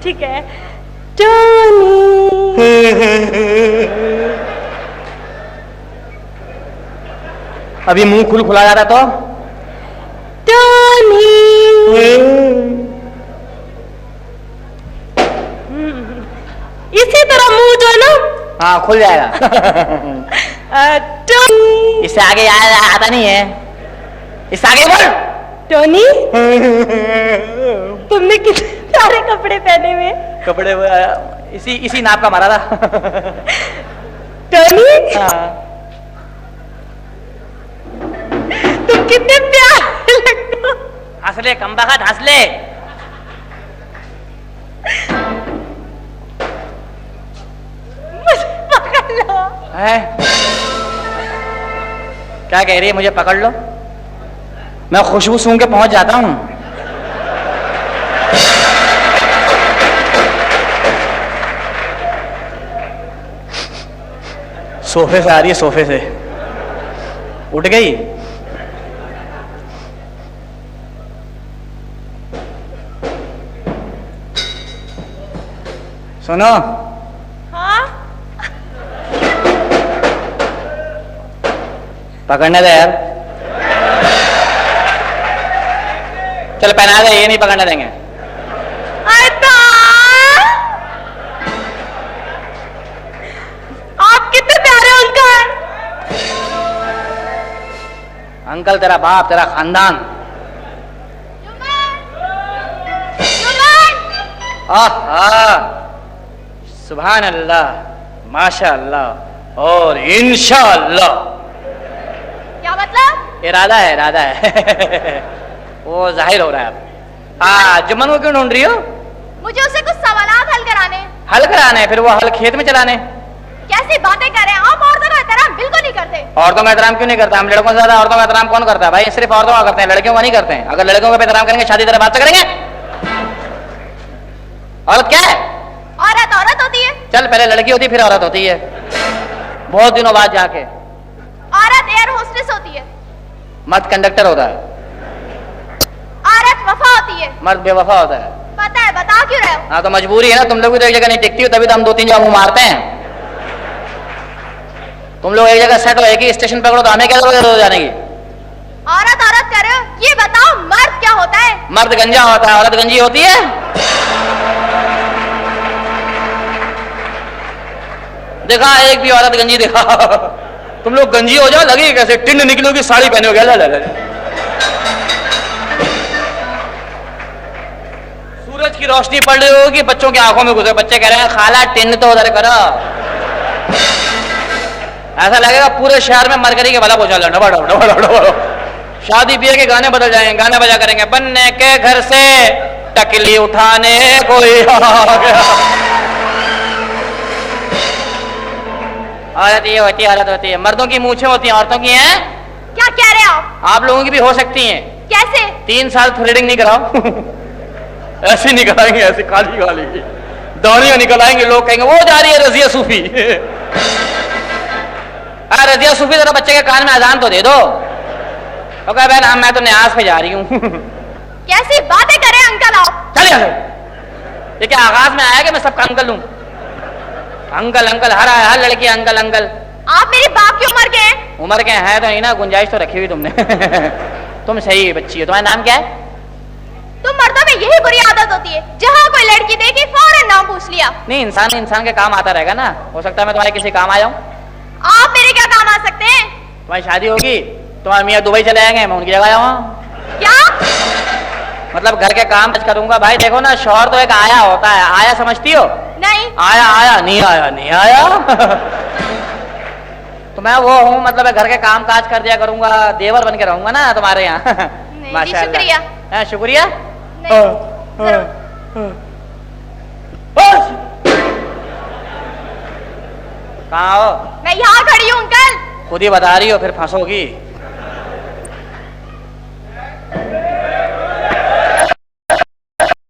S7: ठीक है, टॉनी।
S10: अभी मुंह खुला जा रहा तो
S7: टॉनी। इसी तरह मुंह जो है ना,
S10: हाँ खुल जाएगा।
S7: टॉनी।
S10: इससे आगे आता नहीं है, इससे आगे बोल।
S7: टॉनी, तुमने कितने सारे कपड़े पहने हुए?
S10: कपड़े इसी नाप का मारा था।
S7: टॉनी,
S10: हाँ।
S7: तुम कितने प्यारे लगते हो।
S10: हंसले कमबख्त, हंसले।
S7: मुझे पकड़ लो।
S10: है? क्या कह रही है? मुझे पकड़ लो? मैं खुशबू सूंघ के पहुंच जाता हूं। सोफे से आ रही है, सोफे से उठ गई। सुनो।
S7: हाँ?
S10: पकड़ने दे यार। चल पहना दे, ये नहीं पकड़ने देंगे।
S7: आप कितने प्यारे अंकल।
S10: अंकल तेरा बाप, तेरा खानदान। सुभान अल्लाह, माशा अल्लाह और इंशाअल्लाह।
S7: क्या मतलब?
S10: इरादा है, इरादा है। वो जाहिर हो रहा है अब। जुम्मन को क्यों ढूंढ रही हो?
S7: मुझे उसे कुछ सवालात हल कराने।
S10: हल कराने? फिर वो हल खेत में चलाने?
S7: कैसी बातें कर रहे हैं आप? औरतों का एहतराम बिल्कुल नहीं करते।
S10: औरतों का एहतराम क्यों नहीं करता? हम लड़कों से ज्यादा औरतों का एहतराम कौन करता है भाई? सिर्फ औरतों का करते हैं, लड़कियों का नहीं करते हैं। अगर लड़कियों का एहतराम करेंगे शादी तरह बात से करेंगे? औरत क्या है?
S7: औरत औरत होती है।
S10: चल पहले लड़की होती फिर औरत होती है, बहुत दिनों बाद जाके।
S7: औरत एयर होस्टेस होती है।
S10: मर्द कंडक्टर होता है।
S7: औरत वफा होती है।
S10: मर्द बेवफा होता है।
S7: पता है, बता क्यों रहे हो?
S10: हाँ तो मजबूरी है ना, तुम लोग भी तो एक जगह नहीं टिकती हो, तभी तो हम 2-3 जगह मुंह मारते हैं। तुम लोग एक जगह सेट हो, एक ही स्टेशन पकड़ो तो हमें क्या जरूरत है जाने की?
S7: औरत औरत कर रहे हो, ये बताओ मर्द क्या होता है?
S10: मर्द गंजा होता है, औरत गंजी होती है। देखा एक भी औरत गंजी देखा? तुम लोग गंजी हो जाओ, लगे कैसे टिंड निकलोगी, साड़ी पहने हो गया। सूरज की रोशनी पड़ रही होगी, बच्चों की आंखों में घुसे, बच्चे कह रहे हैं खाला टिंड तो उधर करो। ऐसा लगेगा पूरे शहर में मरकरी के भला पहुंचा। शादी ब्याह के गाने बदल जाएंगे, गाने बजा करेंगे। बनने के घर से टकली उठाने कोई आ गया। औरत ये होती है, औरत होती है। मर्दों की मूछें होती हैं, औरतों की हैं।
S7: क्या कह रहे हो
S10: आप लोगों की भी हो सकती हैं।
S7: कैसे?
S10: 3 साल थ्रेडिंग नहीं कराओ ऐसी निकल आएंगे, ऐसी काली काली दौड़ियां निकल आएंगे, लोग कहेंगे वो जा रही है रजिया सूफी। रजिया सूफी जरा बच्चे के कान में अजान तो दे दो। तो कहा बहन मैं तो न्याज पे जा रही हूँ।
S7: कैसी बातें करें अंकल आप?
S10: चलिए ये क्या आगाज में आया कि मैं सबका अंकल हूँ? अंकल अंकल हर लड़की अंकल अंकल।
S7: आप मेरी बाप की उम्र के हैं।
S10: उम्र के हैं तो नहीं ना, गुंजाइश तो रखी हुई तुमने। तुम सही बच्ची हो। तुम्हारा नाम क्या है?
S7: तुम मर्दों में यही बुरी आदत होती है, जहाँ कोई लड़की देखी फौरन नाम पूछ लिया।
S10: नहीं, इंसान इंसान के काम आता रहेगा ना। हो सकता है मैं तुम्हारे किसी काम आया हूँ।
S7: आप मेरे क्या काम आ सकते हैं?
S10: तुम्हारी शादी होगी, तुम्हारे मियाँ दुबई चले जाएंगे, मैं उनकी जगह आया हूँ।
S7: क्या
S10: मतलब घर के काम करूंगा। भाई देखो ना, शौहर तो एक आया होता है। आया समझती हो?
S7: नहीं।
S10: आया आया नहीं आया नहीं आया। तो मैं वो हूँ, मतलब घर के काम काज कर दिया करूंगा, देवर बन के रहूंगा ना तुम्हारे यहाँ।
S7: माशाल्लाह। शुक्रिया।
S10: शुक्रिया। कहाँ हो?
S7: मैं यहाँ खड़ी हूँ अंकल।
S10: खुद ही बता रही हो, फिर फंसोगी।